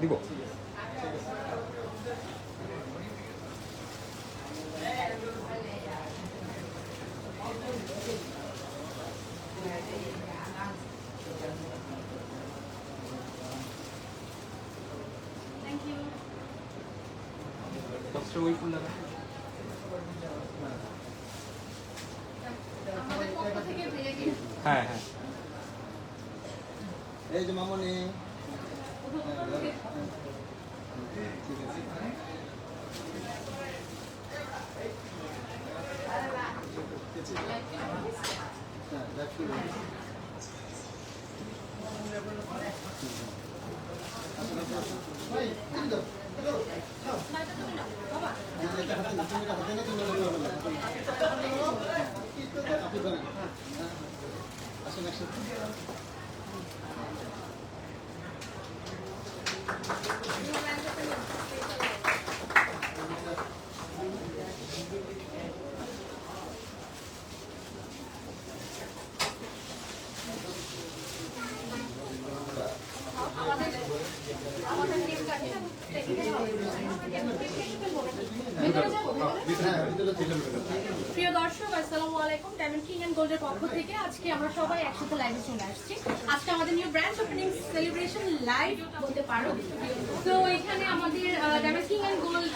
দিব। ওই ফুল লাগা হ্যাঁ হ্যাঁ এই যে মামনি প্রিয় দর্শক, আসসালামু আলাইকুম। ডায়মন্ড কিং এন্ড গোল্ডের পক্ষ থেকে আজকে আমরা সবাই একসাথে লাইভে চলে আসছি। আজকে আমাদের new branch opening celebration live বলতে পারো। তো এখানে আমাদের ডায়মন্ড কিং এন্ড গোল্ড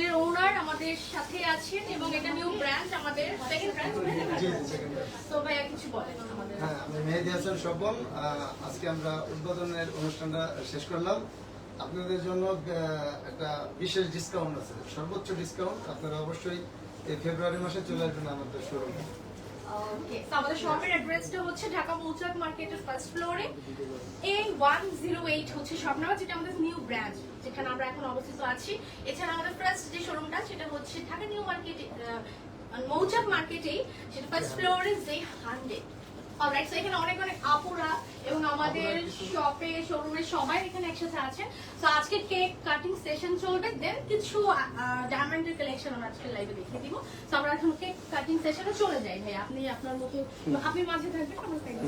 এর ওনার আমাদের সাথে আছেন এবং এটা নিউ ব্রাঞ্চ, আমাদের সেকেন্ড ব্রাঞ্চ। তো ভাইয়া কিছু বলেন আমাদের। হ্যাঁ, আমি মেহেদি হাসান স্বপন। আজকে আমরা উদ্বোধনের অনুষ্ঠানটা শেষ করলাম। আপনাদের জন্য একটা বিশেষ ডিসকাউন্ট আছে, সর্বোচ্চ ডিসকাউন্ট। আপনারা অবশ্যই এই ফেব্রুয়ারি মাসে চলে আসবেন আমাদের শোরুমে। ওকে, তো আমাদের শপের অ্যাড্রেসটা হচ্ছে ঢাকা মৌচাক মার্কেটের ফার্স্ট ফ্লোরে A108 হচ্ছে শপ নাম্বার, যেটা আমাদের নিউ ব্রাঞ্চ, যেখানে আমরা এখন অবস্থিত আছি। এছাড়া আমাদের ফার্স্ট যে শোরুমটা সেটা হচ্ছে ঢাকা নিউ মার্কেট মৌচাক মার্কেটেই, সেটা ফার্স্ট ফ্লোরে J100। অলরাইট, সো এখানে অনেক অনেক আপুরা এবং আমাদের শপে শোরুমে সবাই এখানে একসাথে আছে। তো আজকে কেক কাটিং সেশন চলবে, দেন কিছু ডায়মন্ডের কালেকশন আমরা আজকে লাইভে দেখিয়ে দিব। তো আমরা এখন কেক কাটিং সেশনে চলে যাই। ভাই আপনি আপনার মতো, আপনি মাঝে থাকবেন, আমরা সাইডে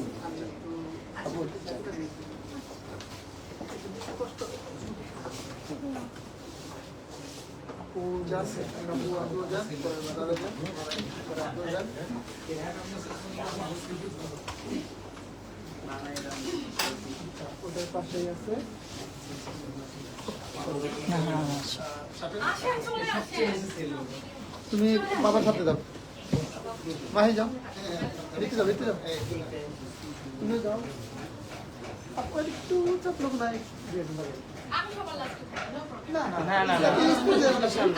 ওদের পাশেই আছে। তুমি বাবার সাথে যাও, মাহি যাও, দেখতে যাও, দেখতে যাও, তুমি যাও। আপনার একটু চাপ লোক নাই। আমি সবার লাস্টে থাকি, নো প্রবলেম। না না না না না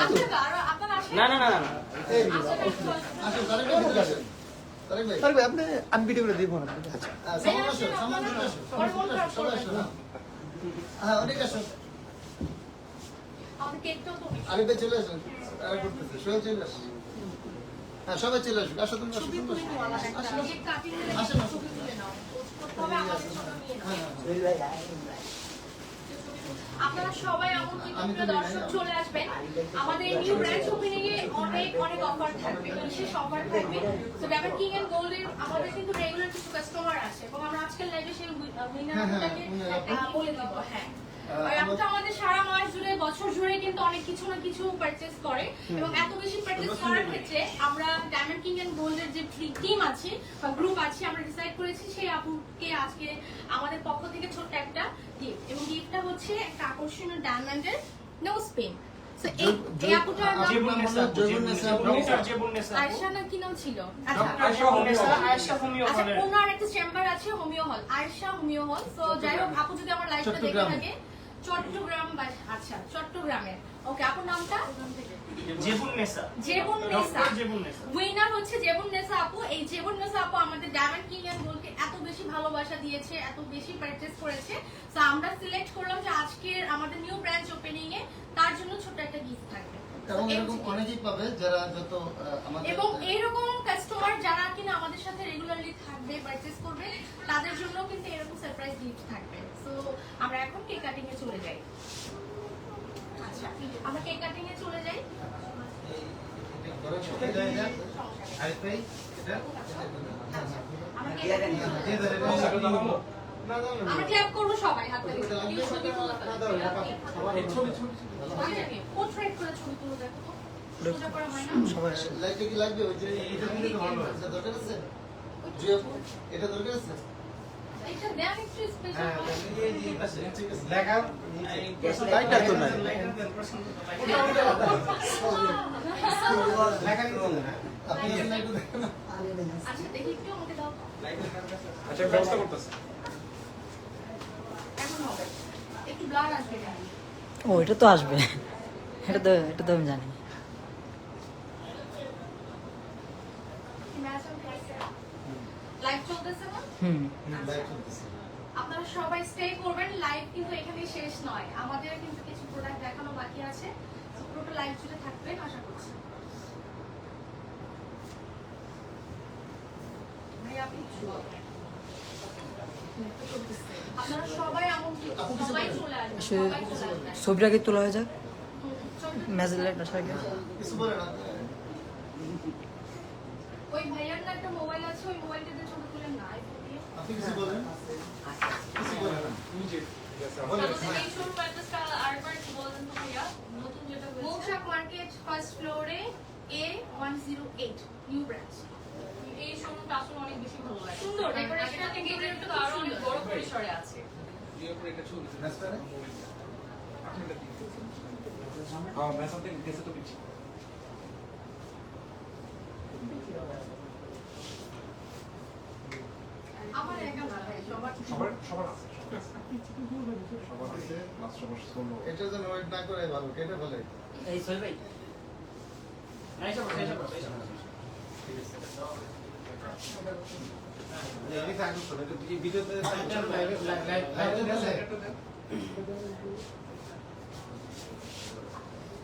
আচ্ছা, আর আপনারা আসেন। না না না না আসুন, তারেক ভাই ভিতরে আসুন। তারেক ভাই, আপনি আমি ভিডিও করে দিব না। আচ্ছা, সামান আসুন, সামান আসুন, সবাই আসুন। হ্যাঁ, অনেক আসুন। আমাদের কেকটাও তো আরে ভাই চলে আসুন, তারা করতেছে, সবাই চলে আসুন। হ্যাঁ, সবাই চলে আসুন। আসো তুমি, আসো ছবি তুমি, তুলে নাও, আলাদা একটা কেক কাটিং এর আসুন, আসুন। ছবি তুলে নাও। তবে আমাদের ছবি নিয়ে নাও। আপনারা সবাই এমন কি প্রিয় দর্শক চলে আসবেন। আমাদের নিউ ব্রাঞ্চ ওপেনিং এ অনেক অনেক অফার থাকবে, বিশেষ অফার থাকবে। তো ডায়মন্ড কিং এন্ড গোল্ড এর আমাদের কিন্তু রেগুলার কিছু কাস্টমার আছে এবং আমরা আজকের লাইভে সেই উইনারটাকে বলে দেব। হ্যাঁ, আমরা আমাদের সারা মাস জুড়ে, বছর জুড়ে কিন্তু অনেক কিছু না কিছু পারচেজ করে এবং এত বেশি পারচেজ করার ক্ষেত্রে আমরা ডায়মন্ড কিং এন্ড গোল্ড এর যে টিম আছে বা গ্রুপ আছে, আমরা ডিসাইড করেছি সেই আপুকে আজকে আমাদের পক্ষ থেকে ছোট্ট একটা গিফট, এবং গিফটটা হচ্ছে একটা আকর্ষণীয় ডায়মন্ডের নোজ পিন। সো এই আপুটার নাম আয়েশা, না কি নাম ছিল? আচ্ছা, ওনার একটা চেম্বার আছে হোমিও হল, আয়েশা হোমিও হল। সো যাই হোক, আপু যদি আমার লাইভটা দেখে থাকে, চট্টগ্রাম, আচ্ছা চট্টগ্রামের। ওকে, আপুর নামটা জেবুন্নেসা। উইনার হচ্ছে জেবুন্নেসা আপু। এই জেবুন্নেসা আপু আমাদের ডায়মন্ড কিং এন্ড গোল্ডকে এত বেশি ভালোবাসা দিয়েছে, এত বেশি পারচেজ করেছে। সো আমরা সিলেক্ট করলাম যে আজকের আমাদের নিউ ব্রাঞ্চ ওপেনিং এ তার জন্য ছোট একটা গিফট থাকবে। এবং এরকম অনেকেই পাবে যারা যত আমাদের, এবং এইরকম কাস্টমার যারা কিনা আমাদের সাথে রেগুলারলি থাকবে, পারচেজ করবে, তাদের জন্য কিন্তু এরকম সারপ্রাইজ গিফট থাকবে। সো আমরা এখন কেক কাটিং এ চলে যাই। আচ্ছা, আমরা কেক কাটিং এ চলে যাই। আমরা ক্ল্যাপ করবো সবাই, হাত তালি দিয়ে। এই ছবি ছবি পোর্ট্রেট করে ছবি তুলে দেখো তো সোজা করা হয় না সবাই লাইটটা কি লাগবে ওই যে এটা দিলে তো ভালো হয় এটা দরকার আছে জি আপু এটা দরকার আছে এটা দেন একটু স্পেশাল হ্যাঁ এই যে পাশে ঠিক আছে লেখা লাইটটা তো নাই। লেখা দিতে না আপনি এই লাইটটা দেখেন না আচ্ছা দেখি একটু আমাকে দাও তো। আচ্ছা ব্যবস্থা করতেছে এখন হবে একটু ব্লাড আসবে এখানে। ও এটা তো আসবে, এটা তো আমি জানি। লাইভ চলতেছে না হুম, লাইট চলতেছে আপনারা সবাই স্টে করবেন লাইভ কিন্তু এখানে শেষ নয় আমাদের কিন্তু কিছু প্রোডাক্ট দেখানো বাকি আছে তো পুরোটা লাইভ জুড়ে থাকবেন আশা করছি ভাই আপনি কিছু বলবেন? আপনারা সবাই আমন্ত্রিত সবাই চলে আসবেন আসলে সবাই চলে আসবেন ছবিটা কি তোলা হয়ে যাক, চলুন। মেসেজ লাইট আসার আগে। কিছু বলেন না ওই ভাইয়ার না একটা মোবাইল আছে ওই মোবাইলটাতে ছবি তুলেন না iPhone দিয়ে। আপনি কিছু বলেন কিছু বলেন না আমাদের এই শোরুম অ্যাড্রেসটা আরেকবার একটু বলবেন তো ভাইয়া নতুন যেটা হয়েছে মৌচাক মার্কেট ফার্স্ট ফ্লোরে A108 নিউ ব্রাঞ্চ এই শোরুমটা আসলে অনেক বেশি ভালো লাগে সুন্দর ডেকোরেশন এটা থেকে এটা তো আরো অনেক বড় পরিসরে আছে ये ऊपर एक छवि दिखा রাস্তা রে आपने लगी हां मैं समथिंग कैसे तो पीछे আমার একা না ভাই সবার সবার সবার আছে সবার আছে লাস্ট সবার সোলো এটার জন্য ওয়েট না করে ভালো কেটে ফেলে এই সোহেল ভাই এদিকে আগে চলে এই ভিডিওতে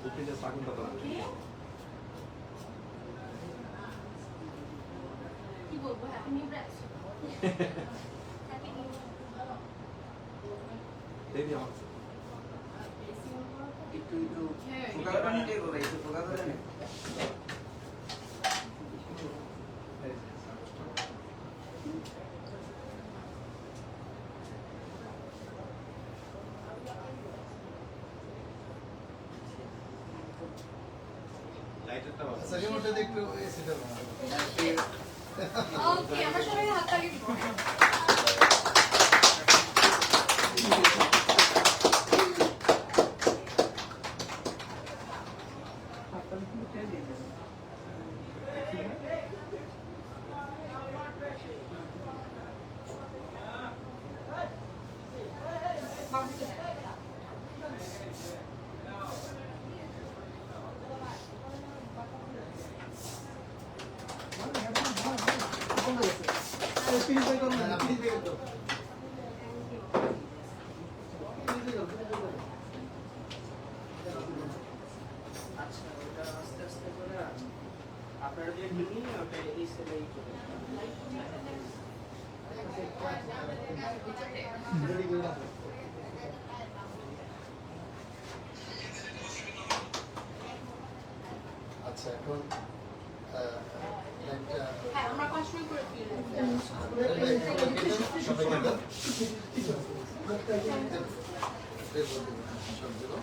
ওকে যে সাগুন দাদা কি বলবো happy new branch happy new এই দিয়ে আমার একটু পোকা করে নিতে গো ভাই একটু পোকা করে নে লাইটারটা আচ্ছা রিমোটে একটু এসিটা ওকে আমরা সবাই হাত তালি দিব আচ্ছা ওটা আস্তে আস্তে করে আপনারা যে মিনি ওটা এই সেলাই করে আচ্ছা এখন লাইটটা হ্যাঁ আমরা কন্টিনিউ করে ফিরে সবাই সবগুলো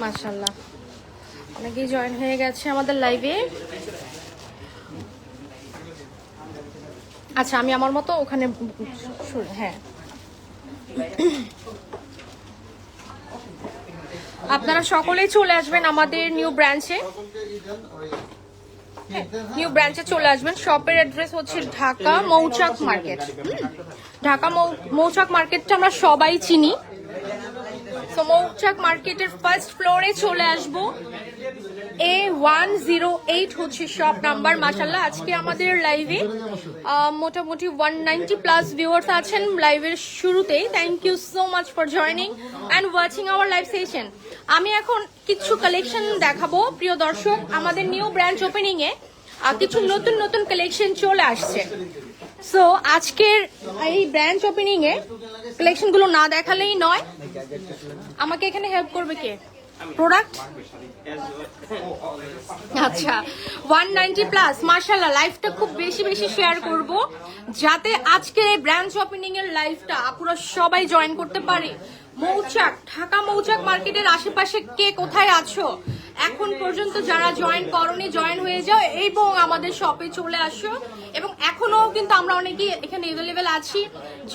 মাশাআল্লাহ অনেকেই জয়েন হয়ে গেছে আমাদের লাইভে আচ্ছা আমি আমার মতো ওখানে হ্যাঁ আপনারা সকলেই চলে আসবেন আমাদের নিউ ব্রাঞ্চে সকলকে ইদেন ওই নিউ ব্রাঞ্চে চলে আসবেন শপের অ্যাড্রেস হচ্ছে ঢাকা মৌচাক মার্কেট ঢাকা মৌচাক মার্কেটটা আমরা সবাই চিনি তো মৌচাক মার্কেটের ফার্স্ট ফ্লোরে চলে আসবো A108 হচ্ছে শপ নাম্বার মাশাআল্লাহ আজকে আমাদের লাইভে মোটামুটি 190 প্লাস ভিউয়ার্স আছেন লাইভের শুরুতেই thank you so much for joining and watching our live session আমি এখন কিছু কালেকশন দেখাবো প্রিয় দর্শক আমাদের নিউ ব্রাঞ্চ ওপেনিং এ কিছু নতুন নতুন কালেকশন চলে আসছে সো আজকের এই ব্রাঞ্চ ওপেনিং এ কালেকশন গুলো না দেখালেই নয় আমাকে এখানে হেল্প করবে কে প্রোডাক্ট As আচ্ছা 190 প্লাস মাশাআল্লাহ। লাইভটা খুব বেশি বেশি শেয়ার করব যাতে আজকে ব্রাঞ্চ ওপেনিং এর লাইভটা আপুরা সবাই জয়েন করতে পারে। মৌচাক, ঢাকা মৌচাক মার্কেটের আশেপাশে কে কোথায় আছো এখন পর্যন্ত যারা জয়েন করনি জয়েন হয়ে যাও এবং আমাদের শপে চলে আসো। এবং এখনো কিন্তু আমরা অনেকেই এখানে অ্যাভেলেবেল আছি,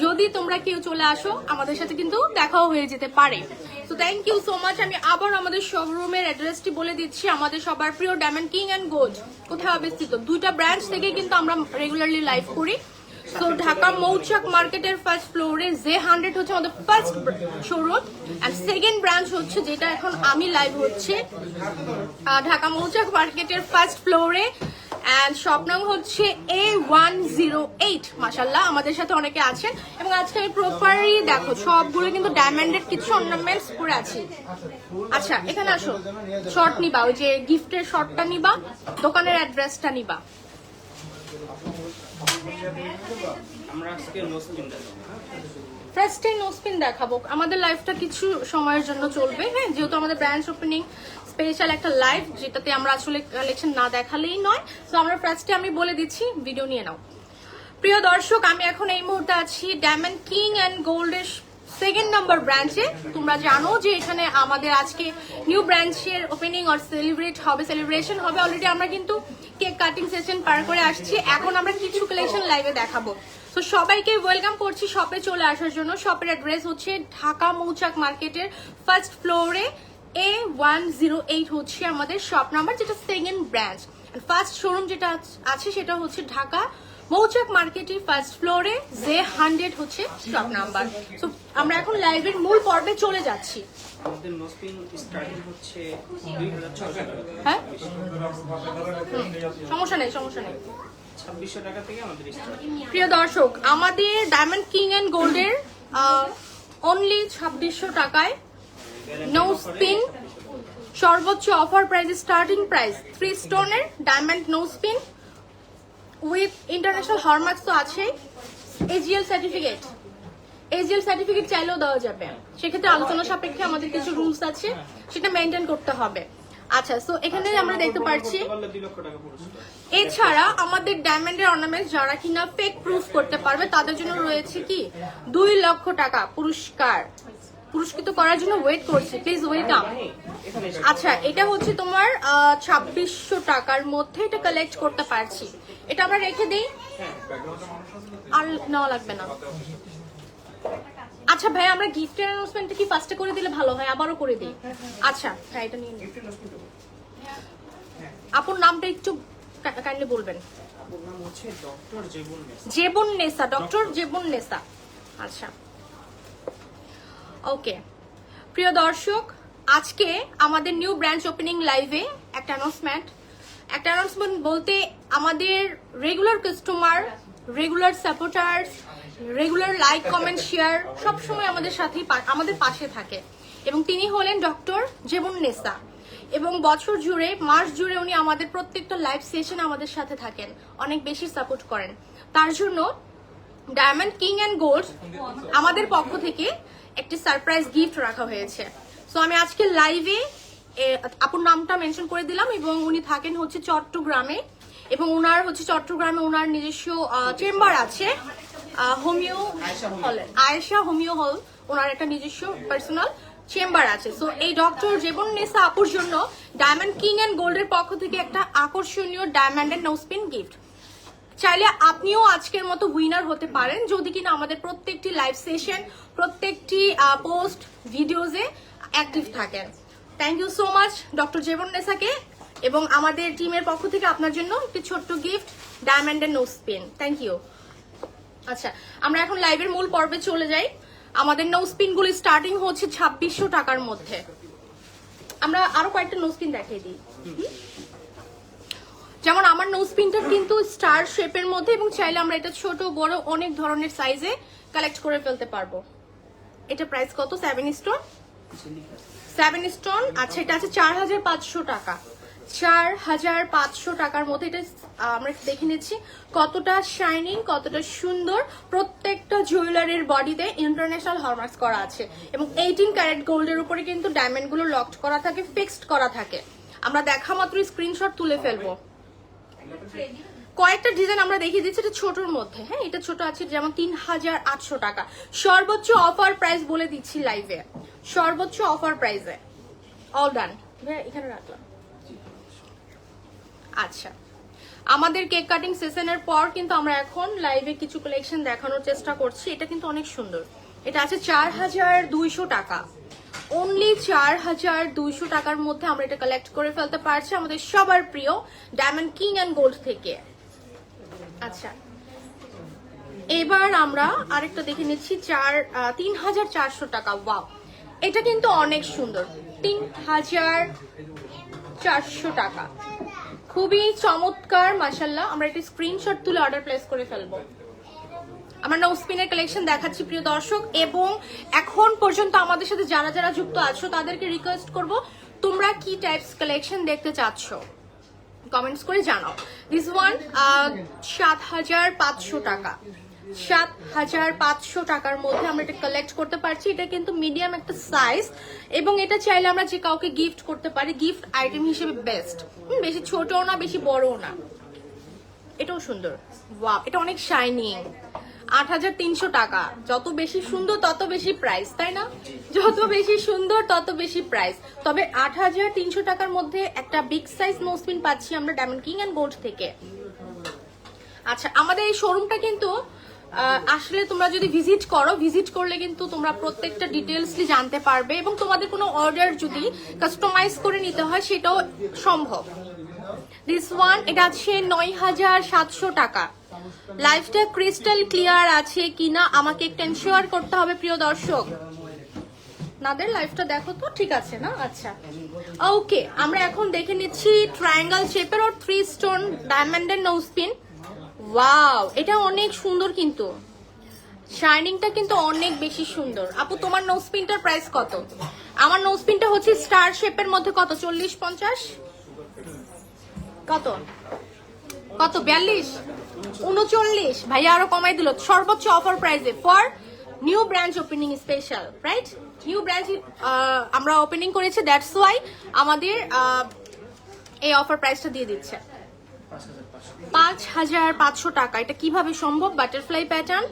যদি তোমরা কেউ চলে আসো আমাদের সাথে কিন্তু দেখাও হয়ে যেতে পারে। So thank you so much. আমি আবার আমাদের শোরুমের অ্যাড্রেসটি বলে দিচ্ছি। আমাদের সবার প্রিয় ডায়মন্ড কিং অ্যান্ড গোল্ড কোথায় অবস্থিত, দুইটা ব্রাঞ্চ থেকে কিন্তু আমরা রেগুলারলি লাইভ করি। সো ঢাকা মৌচাক মার্কেটের ফার্স্ট ফ্লোরে J100 হচ্ছে আমাদের first showroom, and second branch হচ্ছে যেটা এখন আমি লাইভ হচ্ছে ঢাকা মৌচাক মার্কেটের ফার্স্ট ফ্লোরে, এন্ড শপ নাম হচ্ছে A108। মাশাআল্লাহ আমাদের সাথে অনেকে আছেন এবং আজকে আমি প্রপারলি দেখো সবগুলো কিন্তু ডায়মন্ডের কিছু অর্নামেন্টস পরে আছি। আচ্ছা এখানে আসো, শর্ট নিবা, ওই যে গিফটের শর্টটা নিবা, দোকানের অ্যাড্রেসটা নিবা। আমরা আজকে নোসপিন দেখাবো। ফার্স্টে নোসপিন দেখাবো। আমাদের লাইভটা কিছু সময়ের জন্য চলবে, হ্যাঁ, যেহেতু আমাদের ব্রাঞ্চ ওপেনিং স্পেশাল একটা লাইভ, যেটাতে আমরা আসলে কালেকশন না দেখালেই নয়। তো আমরা ফার্স্টে আমি বলে দিচ্ছি, ভিডিও নিয়ে নাও। প্রিয় দর্শক, আমি এখন এই মুহূর্তে আছি ডায়মন্ড কিং অ্যান্ড গোল্ডের সেকেন্ড নাম্বার ব্রাঞ্চে। তোমরা জানো যে এখানে আমাদের আজকে নিউ ব্রাঞ্চের ওপেনিং আর সেলিব্রেশন হবে। অলরেডি আমরা কিন্তু কেক কাটিং সেশন পার করে আসছি, এখন আমরা কিছু কালেকশন লাইভে দেখাবো। তো সবাইকে ওয়েলকাম করছি শপে চলে আসার জন্য। শপের অ্যাড্রেস হচ্ছে ঢাকা মৌচাক মার্কেটের ফার্স্ট ফ্লোরে A108 হচ্ছে আমাদের শপ নাম্বার, যেটা সেকেন্ড ব্রাঞ্চ। ফার্স্ট শোরুম যেটা আছে সেটা হচ্ছে ঢাকা মৌচাক মার্কেটের ফার্স্ট ফ্লোরে J100 হচ্ছে শপ নাম্বার। তো আমরা এখন লাইভের মূল পর্বে চলে যাচ্ছি। আমাদের নোসপিন স্টার্টিং হচ্ছে 2600 টাকা। হ্যাঁ সমস্যা নেই, সমস্যা নেই। 2600 টাকা থেকে আমাদের স্টার্ট। প্রিয় দর্শক, আমাদের ডায়মন্ড কিং এন্ড গোল্ডের অনলি 2600 টাকায় নো স্পিন সর্বোচ্চ অফার প্রাইস, স্টার্টিং প্রাইস 3 স্টোনের diamond no spin with international hallmarks তো আছে, এজিএল সার্টিফিকেট চাইলেও দেওয়া যাবে। সেক্ষেত্রে আলোচনা সাপেক্ষে আমাদের কিছু রুলস আছে, সেটা মেনটেন করতে হবে। আচ্ছা, সো এখানে আমরা দেখতে পাচ্ছি 2 লক্ষ টাকা পুরস্কার। এছাড়া আমাদের ডায়মন্ডের অর্নামেন্টস যারা কিনা ফেক প্রুফ করতে পারবে তাদের জন্য রয়েছে কি 2 লক্ষ টাকা পুরস্কার। পুরস্কৃত করার জন্য ওয়েট করছি, প্লিজ ওয়েলকাম। আচ্ছা, এটা হচ্ছে তোমার 2600 টাকার মধ্যে এটা কালেক্ট করতে পারছি। এটা আমরা রেখে দিই, আর নেওয়া লাগবে না। আচ্ছা ভাই, আমরা গিফটের অ্যানাউন্সমেন্টটা কি ফার্স্টে করে দিলে ভালো হয়, আবারও করে দিই? আচ্ছা হ্যাঁ, এটা নিয়ে নিন। আপুর নামটা একটু কাইন্ডলি বলবেন। আপুর নাম হচ্ছে ডক্টর জেবুন্নেসা, ডক্টর জেবুন্নেসা। আচ্ছা ওকে। প্রিয় দর্শক, আজকে আমাদের নিউ ব্রাঞ্চ ওপেনিং লাইভে একটা অ্যানাউন্সমেন্ট বলতে আমাদের regular customer, regular supporters, regular like comment share সবসময় আমাদের সাথেই আমাদের পাশে থাকে, এবং তিনি হলেন ডক্টর জেবুন্নেসা। এবং বছর জুড়ে, মাস জুড়ে উনি আমাদের প্রত্যেকটা লাইভ সেশন আমাদের সাথে থাকেন, অনেক বেশি সাপোর্ট করেন। তার জন্য ডায়মন্ড কিং অ্যান্ড গোল্ড আমাদের পক্ষ থেকে একটি সারপ্রাইজ গিফট রাখা হয়েছে। সো আমি আজকে লাইভে আপুর নামটা মেনশন করে দিলাম, এবং উনি থাকেন হচ্ছে চট্টগ্রামে, এবং ওনার হচ্ছে চট্টগ্রামে ওনার নিজস্ব চেম্বার আছে, হোমিও হল, আয়েশা হোমিও হল, ওনার একটা নিজস্ব পার্সোনাল চেম্বার আছে। সো এই ডক্টর জেবুন্নেসা আপুর জন্য ডায়মন্ড কিং অ্যান্ড গোল্ডের পক্ষ থেকে একটা আকর্ষণীয় ডায়মন্ড এন্ড নোসপিন গিফট। চাইলে আপনিও আজকের মতো উইনার হতে পারেন যদি কিনা আমাদের প্রত্যেকটি লাইভ সেশন, প্রত্যেকটি পোস্ট ভিডিওজে অ্যাক্টিভ থাকেন। Thank you so much doctor জেবুন্নেসাকে, এবং আমাদের টিমের পক্ষ থেকে আপনার জন্য একটি ছোট্ট gift, diamond and nose pin. Thank you. আচ্ছা, আমরা এখন লাইভের মূল পর্বে চলে যাই। আমাদের নোসপিন গুলি স্টার্টিং হচ্ছে 2600 টাকার মধ্যে। আমরা আরো কয়েকটা নোসপিন দেখিয়ে দিই। যেমন আমার নোসপিনটা কিন্তু স্টার শেপের মধ্যে, এবং চাইলে আমরা এটা ছোট বড় অনেক ধরনের সাইজে কালেক্ট করে ফেলতে পারবো। এটা প্রাইস কত? 7 স্টোন। আচ্ছা, এটা আছে 4500 টাকা। 4500 টাকার মধ্যে। এটা আমরা দেখে নিচ্ছি কতটা শাইনিং, কতটা সুন্দর। প্রত্যেকটা জুয়েলারির বডিতে ইন্টারন্যাশনাল হলমার্কস করা আছে এবং 18 ক্যারেট গোল্ডের উপরে কিন্তু ডায়মন্ডগুলো লকড করা থাকে, ফিক্সড করা থাকে। আমরা দেখা মাত্র স্ক্রিনশট তুলে ফেলবো। কয়েকটা ডিজাইন আমরা দেখিয়ে দিচ্ছি, এটা ছোটর মধ্যে। হ্যাঁ, এটা ছোট আছে, যেমন 3800 টাকা সর্বোচ্চ অফার প্রাইস বলে দিচ্ছি লাইভে, সর্বোচ্চ অফার প্রাইসে। অল ডান, এখানে রাখলাম। আচ্ছা, আমাদের কেক কাটিং সেশনের পর কিন্তু আমরা এখন লাইভে কিছু কালেকশন দেখানোর চেষ্টা করছি। এটা কিন্তু অনেক সুন্দর। এটা আছে 4200 টাকা, অনলি 4200 টাকার মধ্যে আমরা এটা কালেক্ট করে ফেলতে পারছি আমাদের সবার প্রিয় ডায়মন্ড কিং অ্যান্ড গোল্ড থেকে। আচ্ছা, এবার আমরা আরেকটা দেখে নিচ্ছি 3400 টাকা। ওয়াও, এটা কিন্তু অনেক সুন্দর। 3400 টাকা, খুবই চমৎকার মাশাআল্লাহ। আমরা এটা স্ক্রিনশট তুলে অর্ডার প্লেস করে ফেলবো। আমরা নো স্পিনের কালেকশন দেখাচ্ছি প্রিয় দর্শক, এবং এখন পর্যন্ত আমাদের সাথে যারা যারা যুক্ত আছো তাদেরকে রিকোয়েস্ট করব, তোমরা কি টাইপস কালেকশন দেখতে চাচ্ছ কমেন্টস করে জানাও। দিস ওয়ান 7500 টাকা, 7500 টাকার মধ্যে আমরা এটা কালেক্ট করতে পারছি। এটা কিন্তু মিডিয়াম একটা সাইজ, এবং এটা চাইলে আমরা যে কাউকে গিফট করতে পারি, গিফট আইটেম হিসেবে বেস্ট। বেশি ছোটও না, বেশি বড়ও না। এটাও সুন্দর। ওয়াও, এটা অনেক শাইনিং। 8300 টাকা, যত বেশি সুন্দর তত বেশি প্রাইস, তাই না? যত বেশি সুন্দর তত বেশি প্রাইস। তবে 8300 টাকার মধ্যে একটা বিগ সাইজ নোজপিন পাচ্ছি আমরা ডায়মন্ড কিং অ্যান্ড গোল্ড থেকে। আচ্ছা, আমাদের এই শোরুমটা কিন্তু আসলে তোমরা যদি ভিজিট করো, ভিজিট করলে কিন্তু তোমরা প্রত্যেকটা ডিটেলসলি জানতে পারবে, এবং তোমাদের কোনো অর্ডার যদি কাস্টমাইজ করে নিতে হয় সেটাও সম্ভব। দিস ওয়ান, এটা আছে 9700 টাকা। লাইফটা ক্রিস্টাল ক্লিয়ার আছে কিনা আমাকে একটু এনশিওর করতে হবে প্রিয় দর্শক। নাদের লাইফটা দেখো তো, ঠিক আছে না? আচ্ছা, ওকে, আমরা এখন দেখে নিচ্ছি ট্রায়াঙ্গেল শেপের আর 3 স্টোন ডায়মন্ডের নোজপিন। ওয়াও, এটা অনেক সুন্দর, কিন্তু শাইনিংটা কিন্তু অনেক বেশি সুন্দর। আপু, তোমার নোজপিনটার প্রাইস কত? আমার নোজপিনটা হচ্ছে স্টার শেপের মধ্যে কত, 40-50 কত কত 42 39 ভাইয়া আরো কমাই দিল সর্বোচ্চ অফার প্রাইসে for new branch opening special, right? New branch আমরা ওপেনিং করেছি, দ্যাটস ওয়াই আমাদের এই অফার প্রাইসটা দিয়ে দিচ্ছে 5500 টাকা। এটা কিভাবে সম্ভব? Butterfly pattern,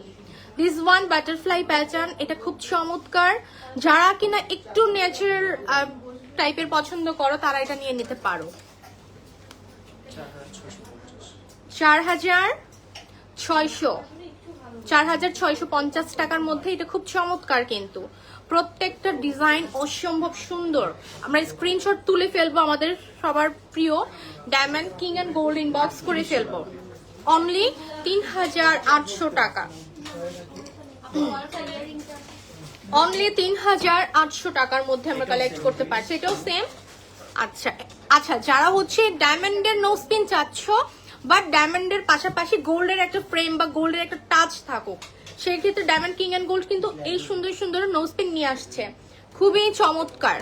this one butterfly pattern. এটা খুব চমৎকার। যারা কিনা একটু ন্যাচারাল টাইপের পছন্দ করো তারা এটা নিয়ে নিতে পারো। 4650 টাকার মধ্যে এটা খুব চমৎকার, কিন্তু প্রত্যেকটা ডিজাইন অসম্ভব সুন্দর। আমরা স্ক্রিনশট তুলে ফেলবো, আমাদের সবার প্রিয় diamond king and gold inbox করে ফেলবো। অনলি 3800 টাকা, অনলি 3800 টাকার মধ্যে আমরা কালেক্ট করতে পারছি। এটাও সেম। আচ্ছা আচ্ছা, যারা হচ্ছে ডায়মন্ডের নোজপিন চাচ্ছ, বাট ডায়মন্ডের পাশাপাশি গোল্ডের একটা ফ্রেম বা গোল্ডের একটা টাচ থাকুক, সেই ক্ষেত্রে ডায়মন্ড কিং এন্ড গোল্ড কিন্তু এই সুন্দর সুন্দর নোজপিন নিয়ে আসছে, খুবই চমৎকার।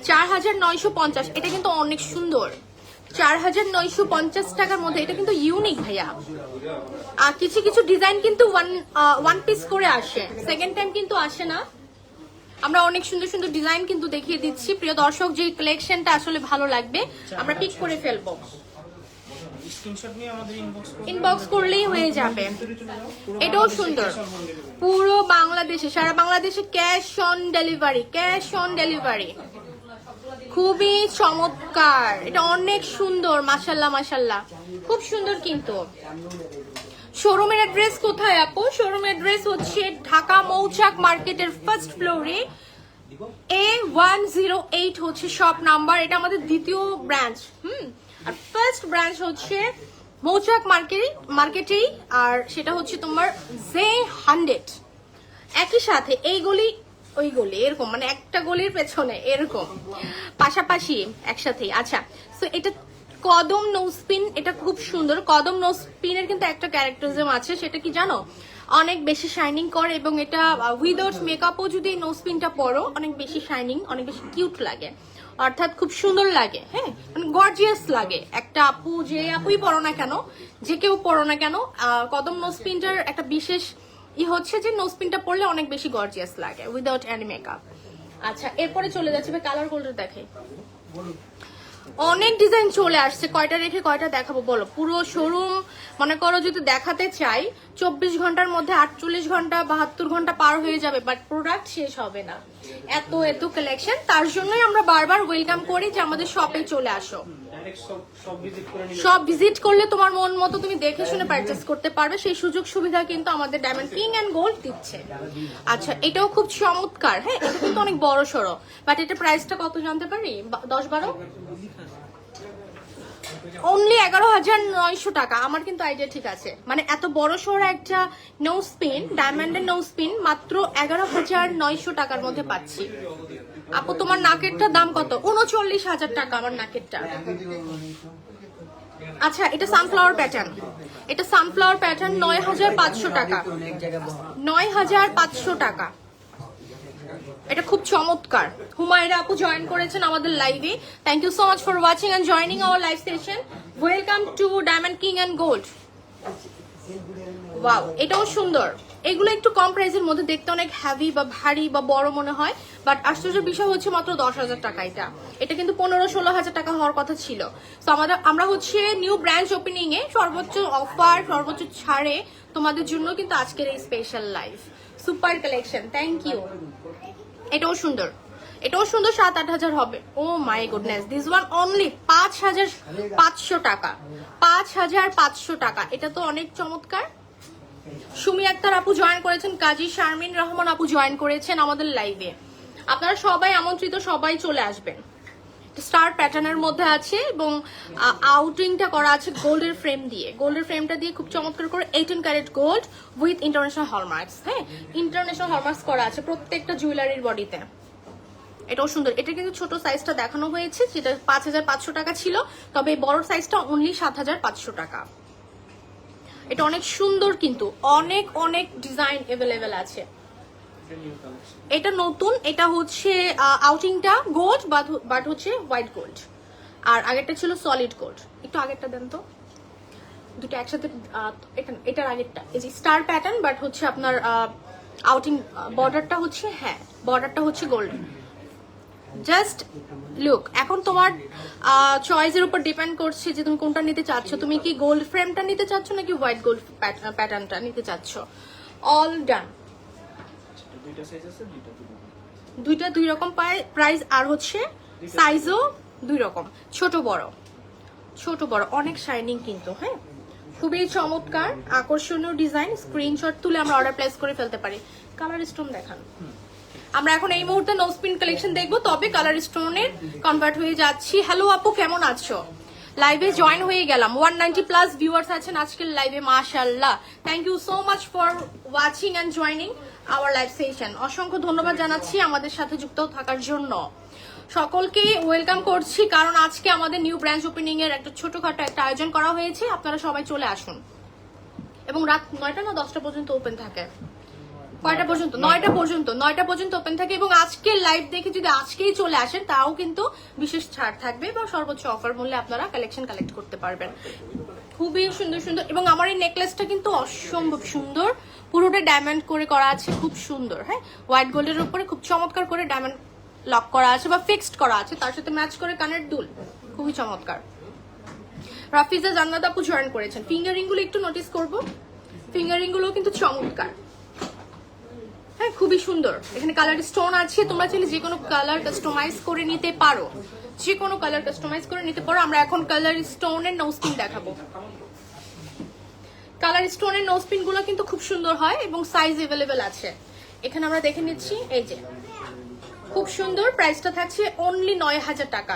4950, এটা কিন্তু অনেক সুন্দর। 4950 টাকার মধ্যে এটা কিন্তু ইউনিক ভাইয়া। আর কিছু কিছু ডিজাইন কিন্তু ওয়ান পিস করে আসে, সেকেন্ড টাইম কিন্তু আসে না। আমরা অনেক সুন্দর সুন্দর ডিজাইন কিন্তু দেখিয়ে দিচ্ছি প্রিয় দর্শক, যে কালেকশনটা আসলে ভালো লাগবে আমরা পিক করে ফেলবো, ইনবক্স করলেই হয়ে যাবে। এটাও সুন্দর, পুরো বাংলাদেশে, সারা বাংলাদেশে cash on delivery, cash on delivery. খুবই চমৎকার, এটা অনেক সুন্দর, মাশাল্লাহ মাশাল্লাহ, খুব সুন্দর। কিন্তু শোরুমের অ্যাড্রেস কোথায় আপু? শোরুমের অ্যাড্রেস হচ্ছে ঢাকা মৌচাক মার্কেটের ফার্স্ট ফ্লোরে, A108 হচ্ছে শপ নাম্বার। এটা আমাদের দ্বিতীয় ব্রাঞ্চ। আর ফার্স্ট ব্রাঞ্চ হচ্ছে মৌচাক মার্কেটেই, আর সেটা হচ্ছে তোমার J100। একই সাথে এই গলি ওই গলি এরকম, মানে একটা গলির পেছনে এরকম পাশাপাশি একসাথেই। আচ্ছা, তো এটা কদম নোজপিন, এটা খুব সুন্দর। কদম নোজপিনের কিন্তু একটা ক্যারেক্টারিজম আছে, সেটা কি জানো? অনেক বেশি শাইনিং করে, এবং এটা উইদাউট মেকআপও যদি নোজপিনটা পরো অনেক বেশি শাইনিং, অনেক বেশি কিউট লাগে। অর্থাৎ খুব সুন্দর লাগে, হ্যাঁ মানে গর্জিয়াস লাগে। একটা আপু, যে আপুই পরো না কেন, যে কেউ পরো না কেন, কদম নোজপিনটার একটা বিশেষ হচ্ছে যে নোজপিনটা পরলে অনেক বেশি গর্জিয়াস লাগে উইদাউট এনি মেকআপ। আচ্ছা, এরপরে চলে যাচ্ছে কালার গোল্ডের দেখে। অনেক ডিজাইন চলে আসছে, কয়টা রেখে কয়টা দেখাবো বলো? পুরো শোরুম মনে করো যদি দেখাতে চাই 24 ঘন্টার মধ্যে 48 ঘন্টা 72 ঘন্টা পার হয়ে যাবে, বাট প্রোডাক্ট শেষ হবে না, এত এত কালেকশন। তার জন্যই আমরা বারবার ওয়েলকাম করি যে আমাদের শপে চলে আসো। ডাইরেক্ট সব ভিজিট করে নিলে সব ভিজিট করলে তোমার মন মতো তুমি দেখে শুনে পারচেস করতে পারবে, সেই সুযোগ সুবিধা কিন্তু আমাদের ডায়মন্ড কিং এন্ড গোল্ড দিচ্ছে। আচ্ছা, এটাও খুব চমৎকার, হ্যাঁ এটা কিন্তু অনেক বড় সড়ো, বাট এটা প্রাইসটা কত জানতে পারি? 10-12 অনলি 11,900 টাকা। আমার কিন্তু আইডিয়া ঠিক আছে, মানে এত বড় সড়ো একটা নোজ পিন, ডায়মন্ডের নোজ পিন মাত্র 11,900 টাকার মধ্যে পাচ্ছি। আপু তোমার নাকেরটা দাম কত? 39,000 টাকা আমার নাকেরটা। আচ্ছা, এটা সানফ্লাওয়ার প্যাটার্ন, এটা সানফ্লাওয়ার প্যাটার্ন 9,500 টাকা, 9,500 টাকা। এটা খুব চমৎকার। হুমায়রা আপু জয়েন করেছেন আমাদের লাইভে, thank you so much for watching and joining our live session. Welcome to diamond king and gold. Wow, এটাও সুন্দর। এগুলো একটু কম প্রাইসের মধ্যে, দেখতে অনেক হেভি বা ভারী বা বড় মনে হয়, বাট আশ্চর্য বিষয় হচ্ছে মাত্র 10,000 টাকা। এটা কিন্তু 15-16,000 টাকা হওয়ার কথা ছিল। তো আমরা হচ্ছে নিউ ব্রাঞ্চ ওপেনিং এ সর্বোচ্চ অফার, সর্বোচ্চ ছাড়ে তোমাদের জন্য কিন্তু আজকের এই special live. Super collection, thank you. এটাও সুন্দর, এটাও সুন্দর, 7-8,000 হবে। Oh my goodness, this one only 5,500 টাকা, 5,500 টাকা। এটা তো অনেক চমৎকার। সুমি আক্তার আপু জয়েন করেছেন, কাজী শারমিন রহমান আপু জয়েন করেছেন আমাদের লাইভে। আপনারা সবাই আমন্ত্রিত, সবাই চলে আসবেন। স্টার প্যাটার্নের মধ্যে আছে এবং আউটিংটা করা আছে গোল্ডের ফ্রেম দিয়ে, গোল্ডের ফ্রেমটা দিয়ে খুব চমৎকার করে 18 carat gold with international hallmarks, হ্যাঁ ইন্টারন্যাশনাল হলমার্কস করা আছে প্রত্যেকটা জুয়েলারির বডিতে। এটাও সুন্দর। এটা কিন্তু ছোট সাইজটা দেখানো হয়েছে, যেটা 5,500 টাকা ছিল, তবে বড় সাইজটা অনলি 7,500 টাকা। এটা অনেক সুন্দর, কিন্তু অনেক অনেক ডিজাইন অ্যাভেলেবেল আছে। এটা নতুন, এটা হচ্ছে আউটিংটা গোল্ড বাট হচ্ছে হোয়াইট গোল্ড, আর আগেরটা ছিল সলিড গোল্ড। একটু আগেরটা দেন তো, দুটো একসাথে। এটার আগেরটা এই যে স্টার প্যাটার্ন, বাট হচ্ছে আপনার আউটিং বর্ডারটা হচ্ছে, হ্যাঁ বর্ডারটা হচ্ছে গোল্ড। জাস্ট লুক, এখন তোমার চয়েসের উপর ডিপেন্ড করছে যে তুমি কোনটা নিতে চাচ্ছ। তুমি কি গোল্ড ফ্রেমটা নিতে চাচ্ছ নাকি হোয়াইট গোল্ড প্যাটার্নটা নিতে চাচ্ছ? All done. দুইটা সাইজ আছে, দুইটা দুই রকম প্রাইস, আর হচ্ছে সাইজও দুই রকম, ছোট বড়, ছোট বড়। অনেক শাইনিং কিন্তু, হ্যাঁ খুবই চমৎকার আকর্ষণীয় ডিজাইন। স্ক্রিনশট তুলে আমরা অর্ডার প্লেস করে ফেলতে পারি। কালার স্টোন দেখান। আমরা এখন এই মুহূর্তে নোজপিন কালেকশন দেখবো, তবে কালার স্টোনের কনভার্ট হয়ে যাচ্ছি। হ্যালো আপু, কেমন আছো? লাইভে জয়েন হয়ে গেলাম, 190+ ভিউয়ার্স আছেন আজকের লাইভে, মাশাআল্লাহ। Thank you so much for watching and joining our live session. অসংখ্য ধন্যবাদ জানাচ্ছি আমাদের সাথে যুক্ত থাকার জন্য। সকলকে ওয়েলকাম করছি, কারণ আজকে আমাদের নিউ ব্রাঞ্চ ওপেনিং এর একটা ছোটখাটো একটা আয়োজন করা হয়েছে। আপনারা সবাই চলে আসুন, এবং রাত 9টা না 10টা পর্যন্ত ওপেন থাকে। কয়টা পর্যন্ত? 9টা পর্যন্ত ওপেন থাকে। এবং আজকের লাইভ দেখে যদি আজকেই চলে আসেন, তাও কিন্তু বিশেষ ছাড় থাকবে বা সর্বোচ্চ অফার মূল্যে আপনারা কালেকশন কালেক্ট করতে পারবেন। খুবই সুন্দর সুন্দর। এবং আমার এই নেকলেসটা কিন্তু অসম্ভব সুন্দর, পুরোটা ডায়মন্ড করে করা আছে, খুব সুন্দর। হ্যাঁ, হোয়াইট গোল্ডের উপরে খুব চমৎকার করে ডায়মন্ড লক করা আছে বা ফিক্সড করা আছে, তার সাথে ম্যাচ করে কানের দুল, খুবই চমৎকার। রাফিজা জান্নাত আপু জয়েন করেছেন। ফিঙ্গারিং গুলো একটু নোটিস করবো, ফিঙ্গারিং গুলো কিন্তু চমৎকার, হ্যাঁ খুবই সুন্দর। এখানে কালার স্টোন আছে, তোমরা চাইলে যে কোনো কালার কাস্টমাইজ করে নিতে পারো, যে কোনো কালার কাস্টমাইজ করে নিতে পারো। আমরা এখন কালার স্টোনের নোজপিন দেখাবো। কালার স্টোনের নোজপিন গুলো কিন্তু খুব সুন্দর হয় এবং সাইজ অ্যাভেলেবেল আছে। এখানে আমরা দেখে নিচ্ছি, এই যে খুব সুন্দর। প্রাইসটা থাকছে অনলি 9,000 টাকা।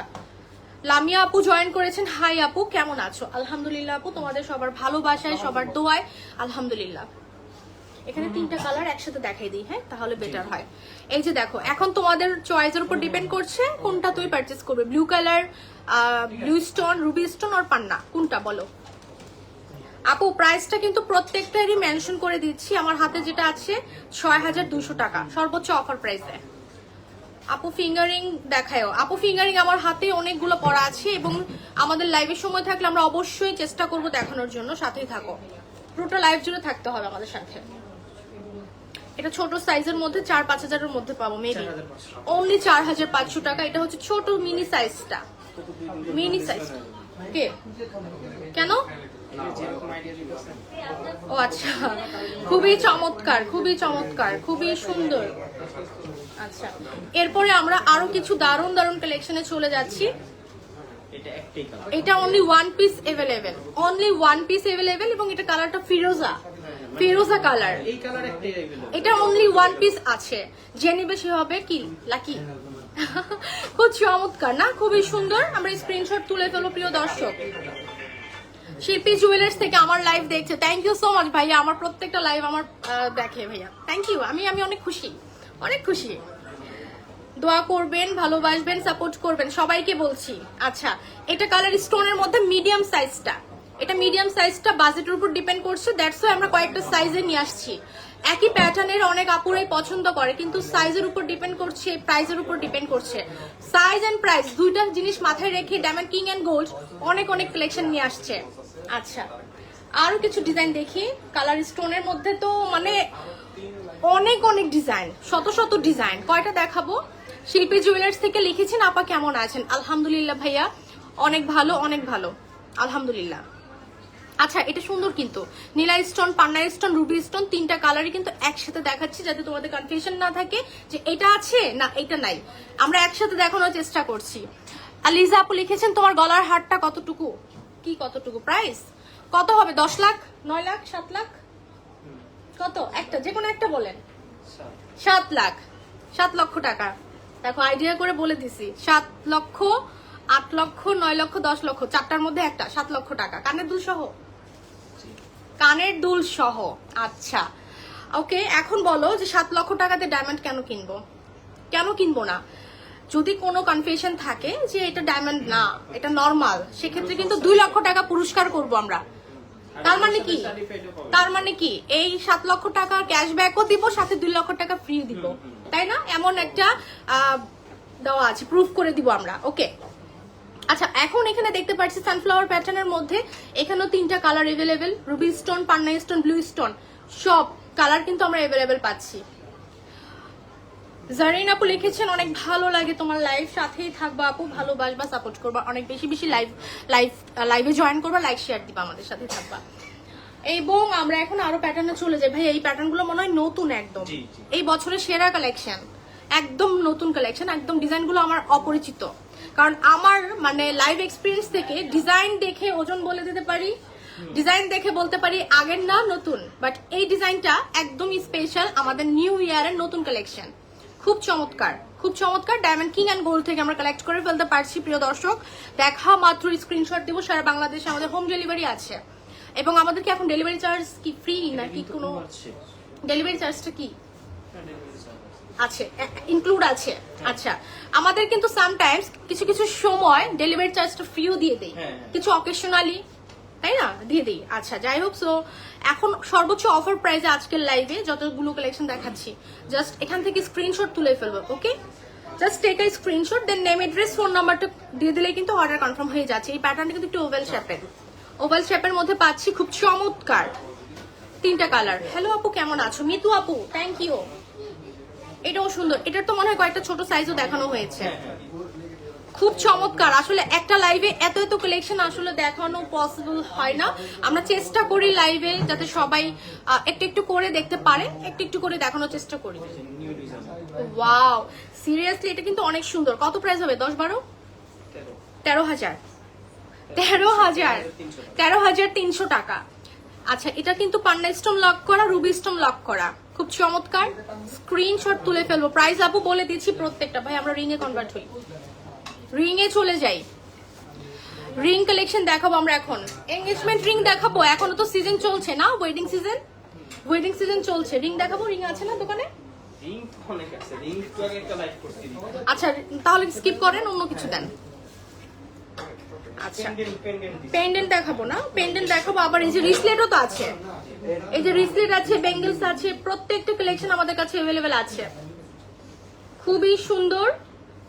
লামিয়া আপু জয়েন করেছেন। হাই আপু, কেমন আছো? আলহামদুলিল্লাহ আপু, তোমাদের সবার ভালোবাসায় সবার দোয়ায় আলহামদুলিল্লাহ। এখানে 3টা কালার একসাথে দেখাই দিই, হ্যাঁ তাহলে বেটার হয়। এই যে দেখো, এখন তোমাদের চয়েসের উপর ডিপেন্ড করছে কোনটা তুমি পারচেজ করবে। Blue colour, blue stone, ruby stone আর পান্না, কোনটা বলো? আপু প্রাইসটা কিন্তু প্রত্যেকটারই মেনশন করে দিচ্ছি। আমার হাতে যেটা আছে 6,200 টাকা, সর্বোচ্চ অফার প্রাইসে। আপু ফিঙ্গারিং দেখায়ও। আপু ফিঙ্গারিং আমার হাতে অনেকগুলো পরা আছে এবং আমাদের লাইভের সময় থাকলে আমরা অবশ্যই চেষ্টা করব দেখানোর জন্য, সাথেই থাকো, পুরোটা লাইভ জুড়ে থাকতে হবে আমাদের সাথে। এটা ছোট সাইজের মধ্যে 4-5 হাজারের মধ্যে পাবো মেবি, অনলি 4500 টাকা। এটা হচ্ছে ছোট মিনি সাইজটা, মিনি সাইজ। কে কেন? যেরকম আইডিয়া দিতেছেন ও আচ্ছা, খুবই চমৎকার, খুবই চমৎকার, খুবই সুন্দর। আচ্ছা, এরপরে আমরা আরো কিছু দারুণ দারুণ কালেকশনে চলে যাচ্ছি। এটা একটাই কালার, এটা only one piece available, only one piece available এবং এটা কালারটা ফিরোজা, ফিরোজা কালার। এই কালার একটাই अवेलेबल, এটা অনলি ওয়ান পিস আছে, যে নিবে সে হবে কি লাকি। খুব চমৎকার না, খুবই সুন্দর। আমরা স্ক্রিনশট তুলে ফেলো প্রিয় দর্শক। শিল্পী জুয়েলার্স থেকে আমার লাইভ দেখছে, থ্যাংক ইউ সো মাচ ভাইয়া। আমার প্রত্যেকটা লাইভ আমার দেখে ভাইয়া, থ্যাংক ইউ। আমি অনেক খুশি, অনেক খুশি। দোয়া করবেন, ভালোবাসবেন, সাপোর্ট করবেন, সবাইকে বলছি। আচ্ছা, এটা কালার স্টোনের মধ্যে মিডিয়াম সাইজটা, এটা মিডিয়াম সাইজটা বাজেটের উপর ডিপেন্ড করছে, দ্যাটস ওয়াই আমরা কয়েকটা সাইজে নিয়ে আসছি। একই প্যাটার্নের অনেক আপুরাই পছন্দ করে, কিন্তু সাইজের উপর ডিপেন্ড করছে, প্রাইসের উপর ডিপেন্ড করছে। সাইজ এন্ড প্রাইস দুইটা জিনিস মাথায় রেখে ডায়মন্ড কিং এন্ড গোল্ড অনেক অনেক কালেকশন নিয়ে আসছে। আচ্ছা, আরো কিছু ডিজাইন দেখি। কালার স্টোনের মধ্যে তো মানে অনেক অনেক ডিজাইন, শত শত ডিজাইন। কয়টা দেখাবো? শিল্পী জুয়েলার্স থেকে লিখেছেন, আপা কেমন আছেন? আলহামদুলিল্লাহ ভাইয়া, অনেক ভালো, অনেক ভালো, আলহামদুলিল্লাহ। আচ্ছা, এটা সুন্দর কিন্তু, নীলা স্টোন, পান্না স্টোন, রুবি স্টোন, তিনটা কালারই কিন্তু একসাথে দেখাচ্ছি, যাতে তোমাদের কনফিউশন না থাকে যে এটা আছে না এটা নাই। আমরা একসাথে দেখানোর চেষ্টা করছি। আলিজা আপু লিখেছেন, তোমার গলার হারটা কতটুকু? কি কতটুকু? প্রাইস কত হবে? 10 লাখ, 9 লাখ, 7 লাখ? কত? একটা, যে কোনো একটা বলেন। 7 লাখ, 7 লক্ষ টাকা। দেখো আইডিয়া করে বলে দিছি, 7 লক্ষ, 8 লক্ষ, 9 লক্ষ, 10 লক্ষ, চারটার মধ্যে একটা, 7 লক্ষ টাকা। কানের দুল সহ, কানের দুল সহ। আচ্ছা ওকে, এখন বলো যে 7 লক্ষ টাকাতে ডায়মন্ড কেন কিনবো, কেন কিনবো না? যদি কোনো কনফিউশন থাকে যে এটা ডায়মন্ড না, এটা নর্মাল, সেক্ষেত্রে কিন্তু 2 লক্ষ টাকা পুরস্কার করব আমরা। তার মানে কি, তার মানে কি এই 7 লক্ষ টাকা ক্যাশব্যাকও দিব, সাথে 2 লক্ষ টাকা ফ্রি দিব, তাই না? এমন একটা দেওয়া আছে, প্রুফ করে দিব আমরা। ওকে, আচ্ছা, এখন এখানে দেখতে পাচ্ছি সানফ্লাওয়ার প্যাটার্নের মধ্যে এখানেও 3টা কালার अवेलेबल, রুবি স্টোন, পান্না স্টোন, ব্লু স্টোন, সব কালার কিন্তু আমরা अवेलेबल পাচ্ছি। জারিন আপু লিখেছেন, অনেক ভালো লাগে তোমার লাইভ, সাথেই থাকবা আপু, ভালোবাসবা, সাপোর্ট করবা, অনেক বেশি বেশি লাইভে জয়েন করবা, লাইক শেয়ার দিবা, আমাদের সাথে থাকবা। এবং আমরা এখন আরো প্যাটার্নে চলে যাই। ভাই এই প্যাটার্ন গুলো মনে হয় নতুন একদম, এই বছরের সেরা কালেকশন, একদম নতুন কালেকশন, একদম ডিজাইন গুলো আমার অপরিচিত, কারণ আমার মানে লাইভ এক্সপিরিয়েন্স থেকে ডিজাইন দেখে ওজন বলে দিতে পারি, ডিজাইন দেখে বলতে পারি আগের না নতুন। বাট এই ডিজাইনটা একদমই স্পেশাল, আমাদের নিউ ইয়ারের নতুন কালেকশন, খুব চমৎকার, খুব চমৎকার। ডায়মন্ড কিং এন্ড গোল্ড থেকে আমরা কালেক্ট করে ফেলতে পারছি প্রিয় দর্শক। দেখা মাত্র স্ক্রিনশট দিব, সারা বাংলাদেশে আমাদের হোম ডেলিভারি আছে। এবং আমাদের কি এখন ডেলিভারি চার্জ কি ফ্রি নাকি কোনো ডেলিভারি চার্জটা কি আছে, ইনক্লুড আছে? আচ্ছা, আমাদের কিন্তু সামটাইমস কিছু কিছু সময় ডেলিভারি চার্জটা ফ্রিও দিয়ে দেই, কিছু অকেশনালি, তাই না, দিয়ে দিই। আচ্ছা, যাই হোক, সো এখন সর্বোচ্চ অফার প্রাইসে আজকের লাইভে যতগুলো কালেকশন দেখাচ্ছি, জাস্ট এখান থেকে স্ক্রিনশট তুলে ফেলবো। Okay, just take a screenshot, then name, address, phone নাম্বারটা দিয়ে দিলে কিন্তু অর্ডার কনফার্ম হয়ে যাচ্ছে। এই প্যাটার্নটা কিন্তু একটু ওভাল শেপের, ওভাল শেপের মধ্যে পাচ্ছি, খুব চমৎকার 3টা কালার। হ্যালো আপু কেমন আছো? মিতু আপু থ্যাংক ইউ। এটাও সুন্দর, এটার তো মনে হয় কয়েকটা ছোট সাইজও দেখানো হয়েছে, খুব চমৎকার। আসলে একটা লাইভে এত এত কালেকশন আসলে দেখানো পসিবল হয় না, আমরা চেষ্টা করি লাইভে যাতে সবাই একটু একটু করে দেখতে পারে, একটু একটু করে দেখানোর চেষ্টা করি। ওয়াও, সিরিয়াসলি এটা কিন্তু অনেক সুন্দর। কত প্রাইস হবে? 10-12? 13,000, 13,300 টাকা। আচ্ছা, এটা কিন্তু পান্না স্টোন লক করা, রুবি স্টোন লক করা, খুব চমৎকার। স্ক্রিনশট তুলে ফেলবো। প্রাইস আপু বলে দিচ্ছি প্রত্যেকটা। ভাই আমরা রিং এ কনভার্ট হই, রিং এ চলে যাই। রিং কালেকশন দেখাবো আমরা এখন, এনগেজমেন্ট রিং দেখাবো। এখনো তো সিজন চলছে না, ওয়েডিং সিজন, ওয়েডিং সিজন চলছে। রিং দেখাবো, রিং আছে না দোকানে? রিং তো অনেক আছে, রিং তো আগে একটা লাইভ করছি। আচ্ছা, তাহলে স্কিপ করেন, অন্য কিছু দেন। আচ্ছা, পেন্ডেন্ট দেখাবো না, পেন্ডেন্ট দেখাবো। আবার এই যে রিসলেটও তো আছে, এই যে রিসলেট আছে, বেঙ্গলস আছে, প্রত্যেকটা কালেকশন আমাদের কাছে अवेलेबल আছে। খুবই সুন্দর,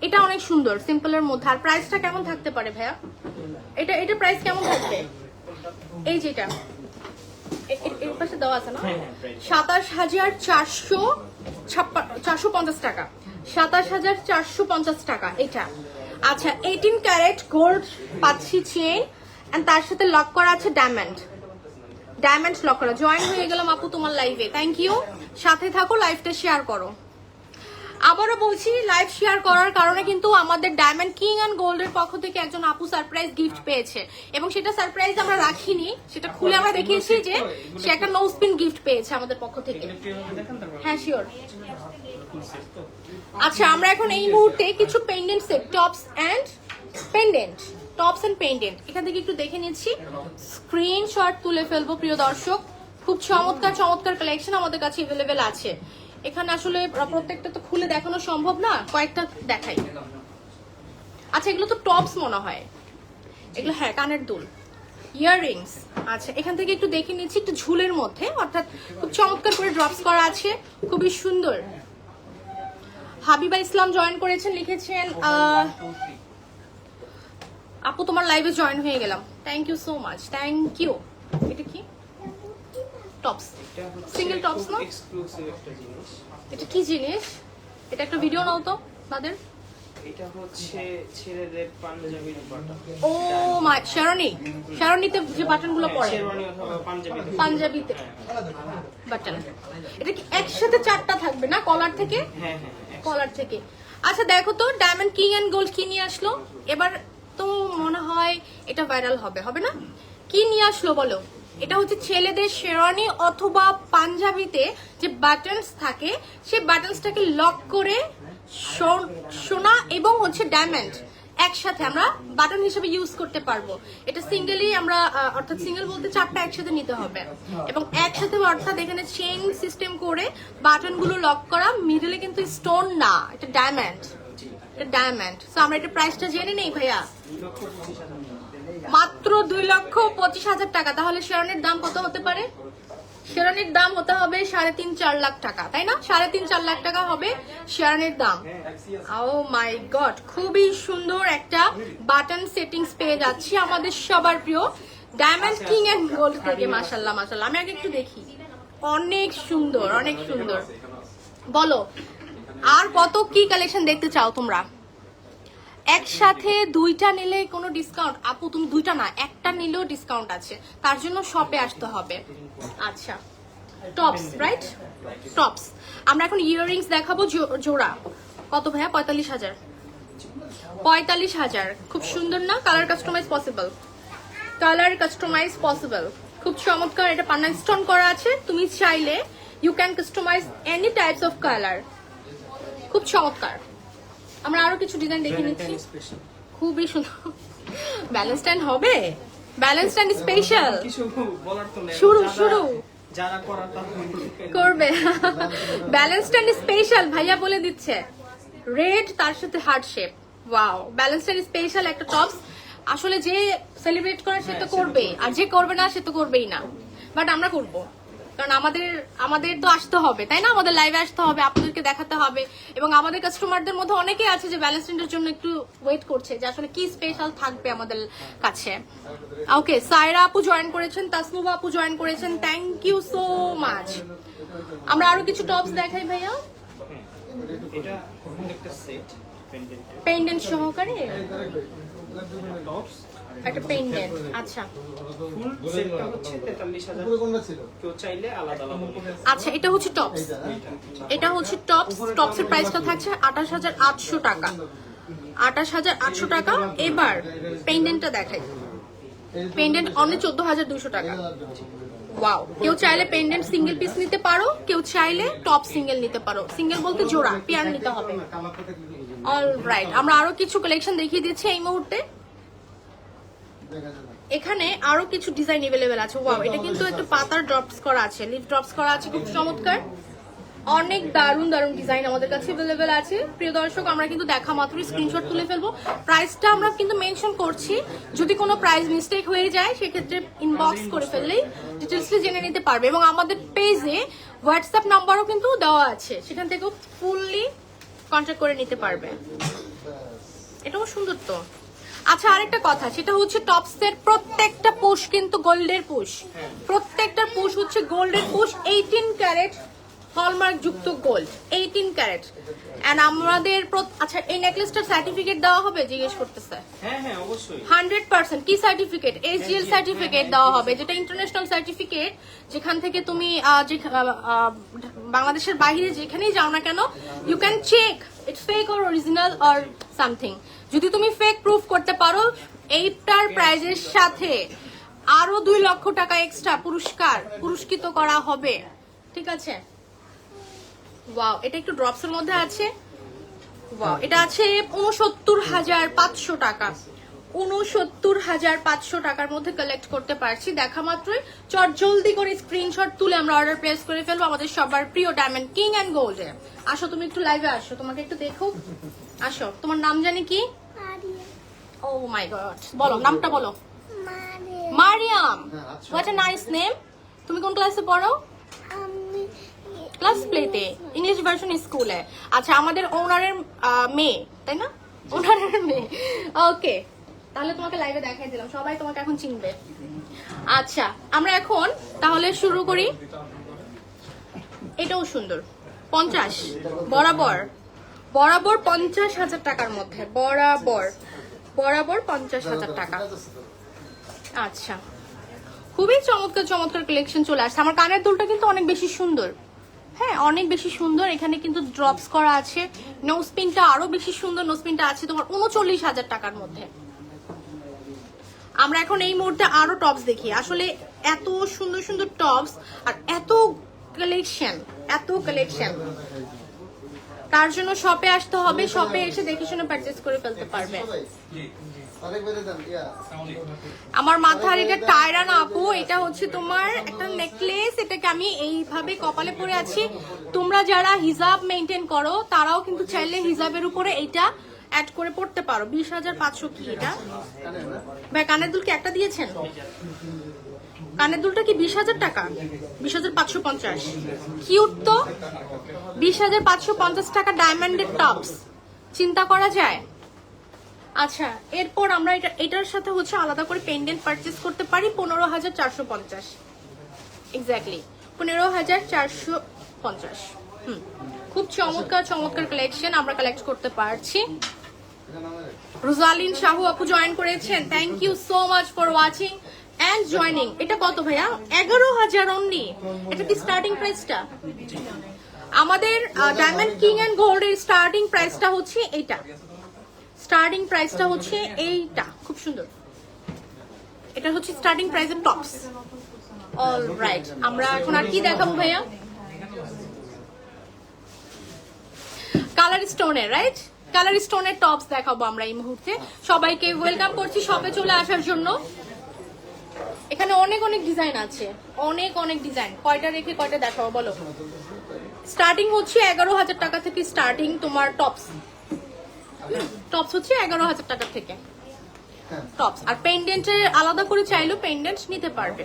এটা অনেক সুন্দর সিম্পলের মধ্যে। আর প্রাইসটা কেমন থাকতে পারে ভাইয়া? এটা প্রাইস কেমন থাকবে? এই যেটা এর পাশে দেওয়া আছে না, 27,450 টাকা, 27,450 টাকা এটা। আচ্ছা 18 ক্যারেট গোল্ড পাচ্ছি চেইন, এন্ড তার সাথে লক করা আছে ডায়মন্ড লক করা। জয়েন হয়ে গেলাম আপু তোমার লাইভে, থ্যাংক ইউ। সাথে থাকো, লাইভটা শেয়ার করো। আবারও বলছি, লাইভ শেয়ার করার কারণে কিন্তু আমাদের ডায়মন্ড কিং অ্যান্ড গোল্ডের পক্ষ থেকে একজন আপু সারপ্রাইজ গিফট পেয়েছে, এবং সেটা সারপ্রাইজ আমরা রাখিনি, সেটা খুলে আমরা দেখিয়েছি যে সে একটা নো স্পিন গিফট পেয়েছে আমাদের পক্ষ থেকে। হ্যাঁ শিওর। আচ্ছা আমরা এখন এই মুহূর্তে কিছু pendant set, tops and pendant এখান থেকে একটু দেখে নিচ্ছি, স্ক্রিনশট তুলে ফেলবো প্রিয় দর্শক। খুব চমৎকার কালেকশন আমাদের কাছে अवेलेबल আছে। এখানে আসলে প্রত্যেকটা তো খুলে দেখানো সম্ভব না, কয়েকটা দেখাই। আচ্ছা এগুলো তো টপস মনে হয়, এগুলো হ্যাঁ কানের দুল, ইয়াররিংস। আচ্ছা এখান থেকে একটু দেখে নিচ্ছি, একটু ঝুলের মধ্যে, অর্থাৎ খুব চমৎকার করে ড্রপস করা আছে, খুবই সুন্দর। হাবিবা ইসলাম জয়েন করেছেন, লিখেছেন আপু তোমার লাইভে জয়েন হয়ে গেলাম, thank you so much, thank you. এটা কি টপস? সিঙ্গেল টপস না? এক্সক্লুসিভ একটা জিনিস। এটা কি জিনিস? এটা একটা ভিডিও নাও তো তাদের। এটা হচ্ছে ছেলেদের পাঞ্জাবির বাটন। ও মাই, শেরওয়ানিতে যে বাটনগুলো পরে, শেরওয়ানি অথবা পাঞ্জাবিতে বাটন। এটা কি একসাথে 4টা থাকবে না কলার থেকে? হ্যাঁ কলার থেকে। আচ্ছা দেখো তো ডায়মন্ড কিং এন্ড গোল্ড কি নিয়ে আসলো এবার, তো মনে হয় এটা ভাইরাল হবে না? কি নিয়ে আসলো বলো? এটা হচ্ছে ছেলেদের শেরওয়ানি অথবা পাঞ্জাবিতে যে বাটনস থাকে, সেই বাটনসটাকে লক করে সোনা এবং হচ্ছে ডায়মন্ড একসাথে আমরা বাটন হিসেবে ইউজ করতে পারবো। এটা সিঙ্গেলি আমরা, অর্থাৎ সিঙ্গেল বলতে 4টা একসাথে নিতে হবে, এবং একসাথে অর্থাৎ এখানে চেইন সিস্টেম করে বাটনগুলো লক করা, মিডলে কিন্তু স্টোন না, এটা ডায়মন্ড। সো আমরা এটা প্রাইসটা জেনে নেই ভাইয়া, মাত্র 2,25,000 টাকা। তাহলে শেরওয়ানির দাম কত হতে পারে? শেরওয়ানির দাম হতে হবে 3.5-4 লাখ টাকা, তাই না? 3.5-4 লাখ টাকা হবে শেরওয়ানির দাম। ও মাই গড, খুবই সুন্দর একটা বাটন সেটিংস পেয়ে যাচ্ছি আমাদের সবার প্রিয় ডায়মন্ড কিং এন্ড গোল্ড থেকে। মাশাআল্লাহ। আমি আগে একটু দেখি, অনেক সুন্দর। বলো আর কত কি কালেকশন দেখতে চাও তোমরা? একসাথে 2টা নিলে কোনো ডিসকাউন্ট? আপু তুমি 2টা না, একটা নিলেও ডিসকাউন্ট আছে, তার জন্য শপে আসতে হবে। আচ্ছা টপস, রাইট? টপস। আমরা এখন ইয়াররিংস দেখাবো জোড়া। কত ভাইয়া? 45,000। খুব সুন্দর না? Colour customise possible. খুব চমৎকার। এটা পান্না স্টোন করা আছে, তুমি চাইলে you can customise any types of colour. খুব চমৎকার। আমরা আরো কিছু ডিজাইন দেখে নিচ্ছি, খুবই সুন্দর। ব্যালেন্সটাইন হবে, ব্যালেন্সটাইন স্পেশাল। কিছু বলার তো নেই, শুরু যারা করার তা করবে। ব্যালেন্সটাইন স্পেশাল ভাইয়া বলে দিচ্ছে, রেড তার সাথে হার্ট শেপ। ওয়াও, ব্যালেন্সটাইন স্পেশাল একটা টপস। আসলে যে সেলিব্রেট করে সে তো করবে, আর যে করবে না সে তো করবেই না, বাট আমরা করবো, কারণ আমাদের তো আসতে হবে, তাই না? আমাদের লাইভে আসতে হবে, আপনাদেরকে দেখাতে হবে, এবং আমাদের কাস্টমারদের মধ্যে অনেকেই আছে যে ভ্যালেন্টাইনের জন্য একটু ওয়েট করছে যে আসলে কি স্পেশাল থাকবে আমাদের কাছে। ওকে, সায়রা আপু জয়েন করেছেন, তাসনুবা আপু জয়েন করেছেন, থ্যাংক ইউ সো মাচ। আমরা আরো কিছু টপস দেখাই ভাইয়া, এটা একটা সেট পেন্ডেন্ট সহকারে টপস। একটা পেন্ডেন্ট। আচ্ছা ফুল সেটটা হচ্ছে 43,000। কেউ চাইলে আলাদা আলাদা। আচ্ছা এটা হচ্ছে টপস, এটা হচ্ছে টপস। টপসের প্রাইসটা থাকছে 28,800 টাকা, 28,800 টাকা। এবার পেন্ডেন্টটা দেখাই, পেন্ডেন্ট অনলি 14,200 টাকা। ওয়াও, কেউ চাইলে পেন্ডেন্ট সিঙ্গেল পিস নিতে পারো, কেউ চাইলে টপ সিঙ্গেল নিতে পারো। সিঙ্গেল বলতে জোড়া, পেয়ার নিতে হবে। অলরাইট, আমরা আরো কিছু কালেকশন দেখিয়ে দিচ্ছি এই মুহূর্তে। এখানে আরো কিছু ডিজাইন अवेलेबल আছে। ওয়াও, এটা কিন্তু একটু পাতার ড্রপস করা আছে, লিফ ড্রপস করা আছে, খুব চমৎকার। অনেক দারুণ ডিজাইন আমাদের কাছে अवेलेबल আছে। প্রিয় দর্শক, আমরা কিন্তু দেখা মাত্রই স্ক্রিনশট তুলে ফেলবো। প্রাইসটা আমরা কিন্তু মেনশন করছি, যদি কোনো প্রাইস মিস্টেক হয়ে যায় সেক্ষেত্রে ইনবক্স করে ফেললেই ডিটেলসলি জেনে নিতে পারবে, এবং আমাদের পেজে হোয়াটসঅ্যাপ নাম্বারও কিন্তু দেওয়া আছে, সেখান থেকেও ফুললি কন্ট্যাক্ট করে নিতে পারবে। এটাও সুন্দর তো। আচ্ছা আরেকটা কথা, সেটা হচ্ছে টপসের প্রত্যেকটা পুশ কিন্তু গোল্ডের পুশ, প্রত্যেকটা পুশ হচ্ছে গোল্ডের পুশ, 18 ক্যারেট হলমার্ক যুক্ত গোল্ড, 18 ক্যারেট। এন্ড আমাদের আচ্ছা এই নেকলেসটার সার্টিফিকেট দেওয়া হবে জিজ্ঞেস করতেছে। হ্যাঁ হ্যাঁ অবশ্যই 100% কি সার্টিফিকেট? এসজিএল সার্টিফিকেট দেওয়া হবে, যেটা ইন্টারন্যাশনাল সার্টিফিকেট, যেখান থেকে তুমি বাংলাদেশের বাইরে যেখানেই যাও না কেন, you can check it's fake or original or something. যদি তুমি ফেক প্রুফ করতে পারো, এইটার প্রাইজের সাথে আরো 2 লক্ষ টাকা এক্সট্রা পুরস্কৃত করা হবে। ঠিক আছে? ওয়াও, এটা একটু ড্রপসের মধ্যে আছে। ওয়াও, এটা আছে ৬৯,৫০০ টাকা, ৬৯,৫০০ টাকার মধ্যে কালেক্ট করতে পারছি। দেখা মাত্রই চট জলদি করে স্ক্রিনশট তুলে আমরা অর্ডার প্লেস করে ফেলবো আমাদের সবার প্রিয় ডায়মন্ড কিং এন্ড গোল্ডে। আসো তুমি একটু লাইভে আসো, তোমাকে একটু দেখো। আসো, তোমার নাম জানি কি? ও মাই গড, বলো নামটা বলো। Mariyam, what a nice name. তুমি কোন ক্লাসে পড়ো? ক্লাস প্লেতে, ইংলিশ ভার্সন স্কুলে। আচ্ছা, আমাদের ওনারের মেয়ে, তাই না? ওনারের মেয়ে। ওকে, তাহলে তোমাকে লাইভে দেখাই দিলাম, সবাই তোমাকে এখন চিনবে। আচ্ছা, আমরা এখন তাহলে শুরু করি। এটাও সুন্দর, 50 বরাবর 50,000 টাকার মধ্যে, বরাবর 50,000 টাকা। আচ্ছা, খুবই চমৎকার কালেকশন চলে আসছে। আমার কানের দুলটা কিন্তু অনেক বেশি সুন্দর, হ্যাঁ অনেক বেশি সুন্দর। এখানে কিন্তু ড্রপস করা আছে। নোজ পিনটা আরো বেশি সুন্দর, নোজ পিনটা আছে তোমার 39,000 টাকার মধ্যে। আমরা এখন এই মুহূর্তে আরো টপস দেখি। আসলে এত সুন্দর টপস আর এত কালেকশন, তার জন্য শপে আসতে হবে। শপে এসে দেখে শুনে পারচেজ করে ফেলতে পারবে। আমার মাথার এটা টায়রান আপু, এটা হচ্ছে তোমার একটা নেকলেস। এটাকে আমি এইভাবে কপালে পরে আছি। তোমরা যারা হিজাব মেনটেন করো তারাও কিন্তু চাইলে হিজাবের উপরে এইটা অ্যাড করে পড়তে পারো। 20,500 কি এটা ভাই? কানের দুল কি একটা দিয়েছেন? কানের দুলটা কি 20,000 টাকা? 20,550। কিউট তো, 20,550 টাকা ডায়মন্ডের টপস, চিন্তা করা যায়। আচ্ছা, এরপর আমরা এটার সাথে হচ্ছে আলাদা করে পেন্ডেন্ট পারচেজ করতে পারি 15,450। এক্স্যাক্টলি 15,450। খুব চমৎকার কালেকশন আমরা কালেক্ট করতে পারছি। রোজালিন শাহু আপু জয়েন করেছেন, thank you so much for watching and joining. এটা কত ভাইয়া? 11,000 অনলি। এটা কি স্টার্টিং প্রাইসটা? আমাদের ডায়মন্ড কিং এন্ড গোল্ডের স্টার্টিং প্রাইসটা হচ্ছে এইটা। স্টার্টিং প্রাইসটা হচ্ছে এইটা, খুব সুন্দর। এটা হচ্ছে স্টার্টিং প্রাইসের টপস। অলরাইট, আমরা এখন আর কি দেখাবো ভাইয়া? কালার স্টোনের, রাইট? কালার স্টোনের টপস দেখাবো আমরা এই মুহূর্তে। সবাইকে ওয়েলকাম করছি শপে চলে আসার জন্য। এখানে অনেক ডিজাইন আছে, অনেক ডিজাইন। কয়টা রেখে কয়টা দেখাবো বলো? স্টার্টিং হচ্ছে 11,000 টাকা থেকে স্টার্টিং তোমার টপস হচ্ছে 11,000 টাকা থেকে টপস। আর পেন্ডেন্টের আলাদা করে চাইলেও পেন্ডেন্ট নিতে পারবে।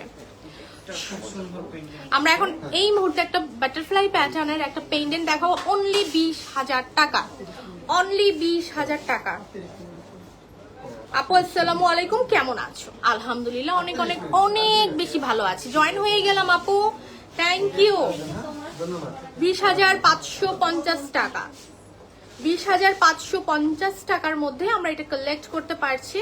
আমরা এখন এই মুহূর্তে একটা বাটারফ্লাই প্যাটার্নের একটা পেন্ডেন্ট দেখাবো, অনলি 20,000 টাকা, অনলি 20,000 টাকা। আপু আসসালামু আলাইকুম, কেমন আছো? আলহামদুলিল্লাহ অনেক বেশি ভালো আছি। জয়েন হয়ে গেলাম আপু, থ্যাংক ইউ। 20,550 টাকা, 20,550 টাকার মধ্যে আমরা এটা কালেক্ট করতে পারছি।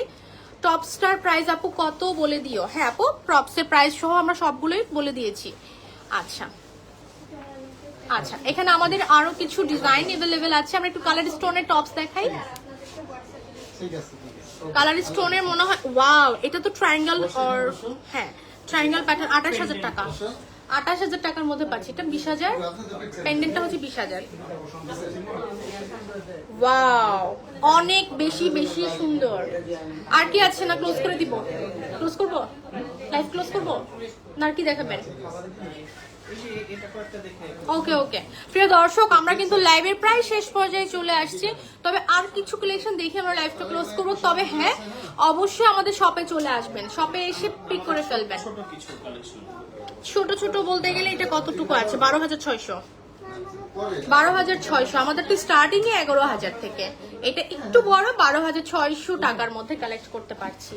টপস্টার প্রাইস আপু কত বলে দিও? হ্যাঁ আপু, টপসের প্রাইস সহ আমরা সবগুলোই বলে দিয়েছি। আচ্ছা, এখানে আমাদের আরো কিছু ডিজাইন अवेलेबल আছে। আমরা একটু কালার স্টোনের টপস দেখাই। কালার স্টোনের মনে হয়, ওয়াও, এটা তো ট্রায়াঙ্গেল অর হ্যাঁ ট্রায়াঙ্গেল প্যাটার্ন। 28,000 টাকা, 28,000 টাকার মধ্যে পাচ্ছি। এটা 20,000, পেন্ডেন্টটা হচ্ছে 20,000। ওয়াও, অনেক বেশি সুন্দর। আর কি আছে? না ক্লোজ করে দিব? ক্লোজ করব? লাইভ ক্লোজ করব না আর কি দেখাবেন? ওকে প্রিয় দর্শক, আমরা কিন্তু লাইভের প্রায় শেষ পর্যায়ে চলে আসছি। তবে আর কিছু কালেকশন দেখে আমরা লাইভটা ক্লোজ করবো। তবে হ্যাঁ, অবশ্যই আমাদের শপে চলে আসবেন, শপে এসে পিক করে ফেলবেন। ছোট বলতে গেলে এটা কতটুকু আছে? 12,600। 12,600 আমাদের তো স্টার্টিং এ 11,000 থেকে, এটা একটু বড় 12,600 টাকার মধ্যে কালেক্ট করতে পারছি।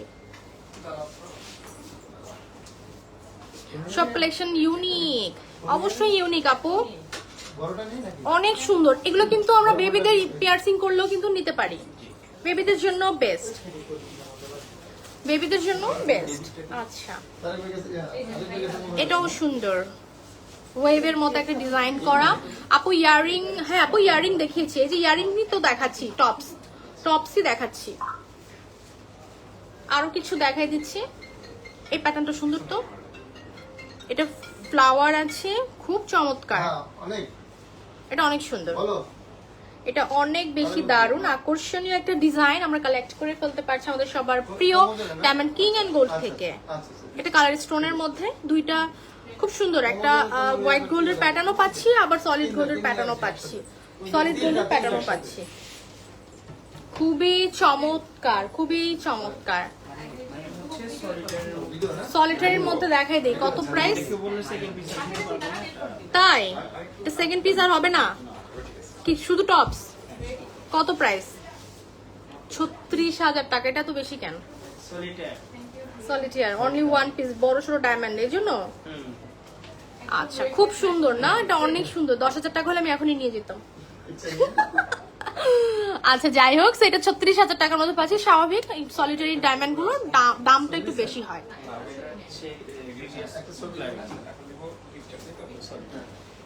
সব কালেকশন ইউনিক, অবশ্যই ইউনিক আপু, বড়টা নেই নাকি? অনেক সুন্দর। এগুলো কিন্তু আমরা বেবিদের পিয়ার্সিং করলেও কিন্তু নিতে পারি, বেবিদের জন্য বেস্ট, বেবিদের জন্য বেস্ট। আচ্ছা তার কাছে আরেকটা কাছে এটাও সুন্দর, ওয়েভের মতো একটা ডিজাইন করা। আপু ইয়ারিং, হ্যাঁ আপু ইয়ারিং দেখিয়েছি, এই যে ইয়ারিং তো দেখাচ্ছি, টপসই দেখাচ্ছি, আরো কিছু দেখাই দিচ্ছি। এই প্যাটার্নটা সুন্দর তো, এটা ফ্লাওয়ার আছে, খুব চমৎকার, হ্যাঁ, অনেক এটা অনেক সুন্দর, বলো। এটা অনেক বেশি দারুণ আকর্ষণীয় একটা ডিজাইন আমরা কালেক্ট করে ফেলতে পারছি আমাদের সবার প্রিয় ডায়মন্ড কিং এন্ড গোল্ড থেকে। আচ্ছা। এটা কালার স্টোনের মধ্যে দুইটা খুব সুন্দর, একটা হোয়াইট গোল্ডের প্যাটার্নও পাচ্ছি, আবার সলিড গোল্ডের প্যাটার্নও পাচ্ছি, সলিড গোল্ডের প্যাটার্নও পাচ্ছি। খুবই চমৎকার, খুবই চমৎকার। হচ্ছে সলিটারের ভিডিও না? সলিটারির মধ্যে দেখাই দেই কত প্রাইস। কেউ বললে সেকেন্ড পিস তাই সেকেন্ড পিস আর হবে না কি, শুধু টপস? কত প্রাইস? 36,000 টাকা, এটা তো বেশি কেন? সলিটার সলিটিয়ার অনলি ওয়ান পিস, বড় সড়ো ডায়মন্ড, এই জন্য। আচ্ছা খুব সুন্দর না, এটা অনেক সুন্দর, 10,000 টাকা হলে আমি এখনই নিয়ে যেতাম। আচ্ছা যাই হোক, সেটা 36,000 টাকার মধ্যে পাচ্ছি। স্বাভাবিক সলিটারি ডায়মন্ড গুলোর দামটা একটু বেশি হয়।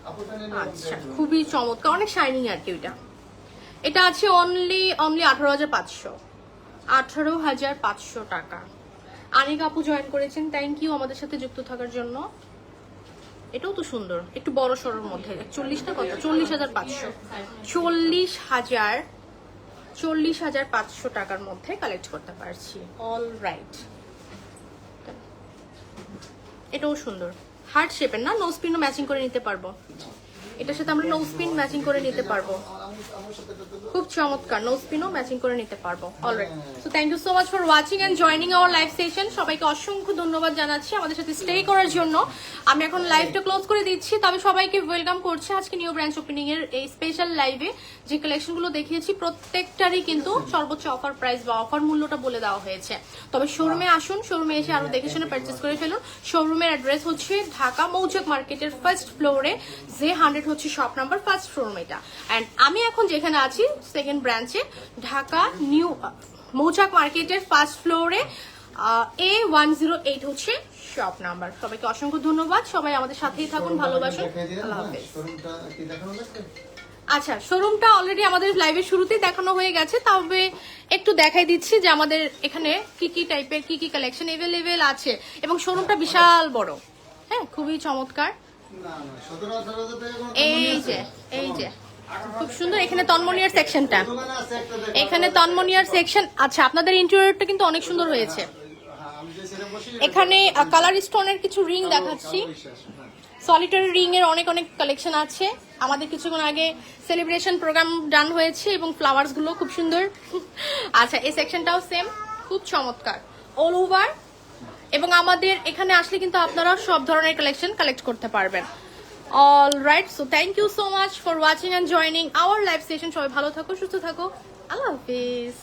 আপুটা নেই? আচ্ছা খুবই চমৎকার, অনেক শাইনিং আর কি। ওইটা এটা আছে অনলি 18,500, 18,500 টাকা। আনিক আপু জয়েন করেছেন, থ্যাংক ইউ আমাদের সাথে যুক্ত থাকার জন্য। এটাও তো সুন্দর, একটু বড় সড়োর মধ্যে। 40 না কত? 40,500, 40,500 টাকার মধ্যে কালেক্ট করতে পারছি। অল রাইট, এটাও সুন্দর, হার্ট শেপের না, নো স্পিনও ম্যাচিং করে নিতে পারবো। এটার সাথে আমরা নো স্পিন ম্যাচিং করে নিতে পারবো, আমার সাথে একটা তো- খুব চমৎকার, নো স্পিনও ম্যাচিং করে নিতে পারবো। Alright, so thank you so much for watching and joining our live session. সবাইকে অসংখ্য ধন্যবাদ জানাচ্ছি আমাদের সাথে স্টে করার জন্য। আমি এখন লাইভটা ক্লোজ করে দিচ্ছি, তবে সবাইকে ওয়েলকাম করছি আজকে নিউ ব্রাঞ্চ ওপেনিং এর এই স্পেশাল লাইভে। যে কালেকশনগুলো দেখিয়েছি প্রত্যেকটারই কিন্তু সর্বোচ্চ অফার প্রাইস বা অফার মূল্যটা বলে দেওয়া হয়েছে। তবে শোরুমে আসুন, শোরুমে এসে আরো দেখে শুনে পারচেস করে ফেলুন। শোরুমের অ্যাড্রেস হচ্ছে ঢাকা মৌচাক মার্কেটের ফার্স্ট ফ্লোরে, J100 হচ্ছে শপ নাম্বার, ফার্স্ট শোরুম এটা। অ্যান্ড আমি এখন যেখানে আছি সেকেন্ড ব্রাঞ্চে, ঢাকা নিউ মৌচাক মার্কেটের ফার্স্ট ফ্লোরে, A108 হচ্ছে শপ নাম্বার। সবাইকে অসংখ্য ধন্যবাদ, সবাই আমাদের সাথেই থাকুন, ভালোবাসুন, দেখাই দিলেন, আল্লাহ হ্যাঁ, হাফেজ। শোরুমটা কি দেখানো লাগবে? আচ্ছা শোরুমটা অলরেডি আমাদের লাইভের শুরুতেই দেখানো হয়ে গেছে, তবে একটু দেখাই দিচ্ছি যে আমাদের এখানে কি কি টাইপের কি কি কালেকশন এভেলেবেল আছে, এবং শোরুমটা বিশাল বড়, হ্যাঁ খুবই চমৎকার। না, 17-18,000 টাকা কোনো এই কমানি যে আছে? এই যে খুব সুন্দর, এখানে তন্মনিয়ার সেকশনটা, দোকানে আছে একটা দেখো। এখানে তন্মনিয়ার সেকশন। আচ্ছা আপনাদের ইন্টেরিয়রটা কিন্তু অনেক সুন্দর হয়েছে। হ্যাঁ, আমি যে সেটা বসি, এখানে কালার স্টোনের কিছু রিং দেখাচ্ছি, কালো বিশ্বাস, হ্যাঁ। সলিটারি রিং এর অনেক অনেক কালেকশন আছে। আমাদের কিছুক্ষণ আগে সেলিব্রেশন প্রোগ্রাম ডান হয়েছে এবং ফ্লাওয়ার্স গুলো খুব সুন্দর। আচ্ছা এই সেকশনটাও সেম, খুব চমৎকার অল ওভার। এবং আমাদের এখানে আসলে কিন্তু আপনারা সব ধরনের কালেকশন কালেক্ট করতে পারবেন। All right, so thank you so much for watching and joining our live session. সবাই ভালো থাকো, সুস্থ থাকো, আল্লাহ হাফিজ।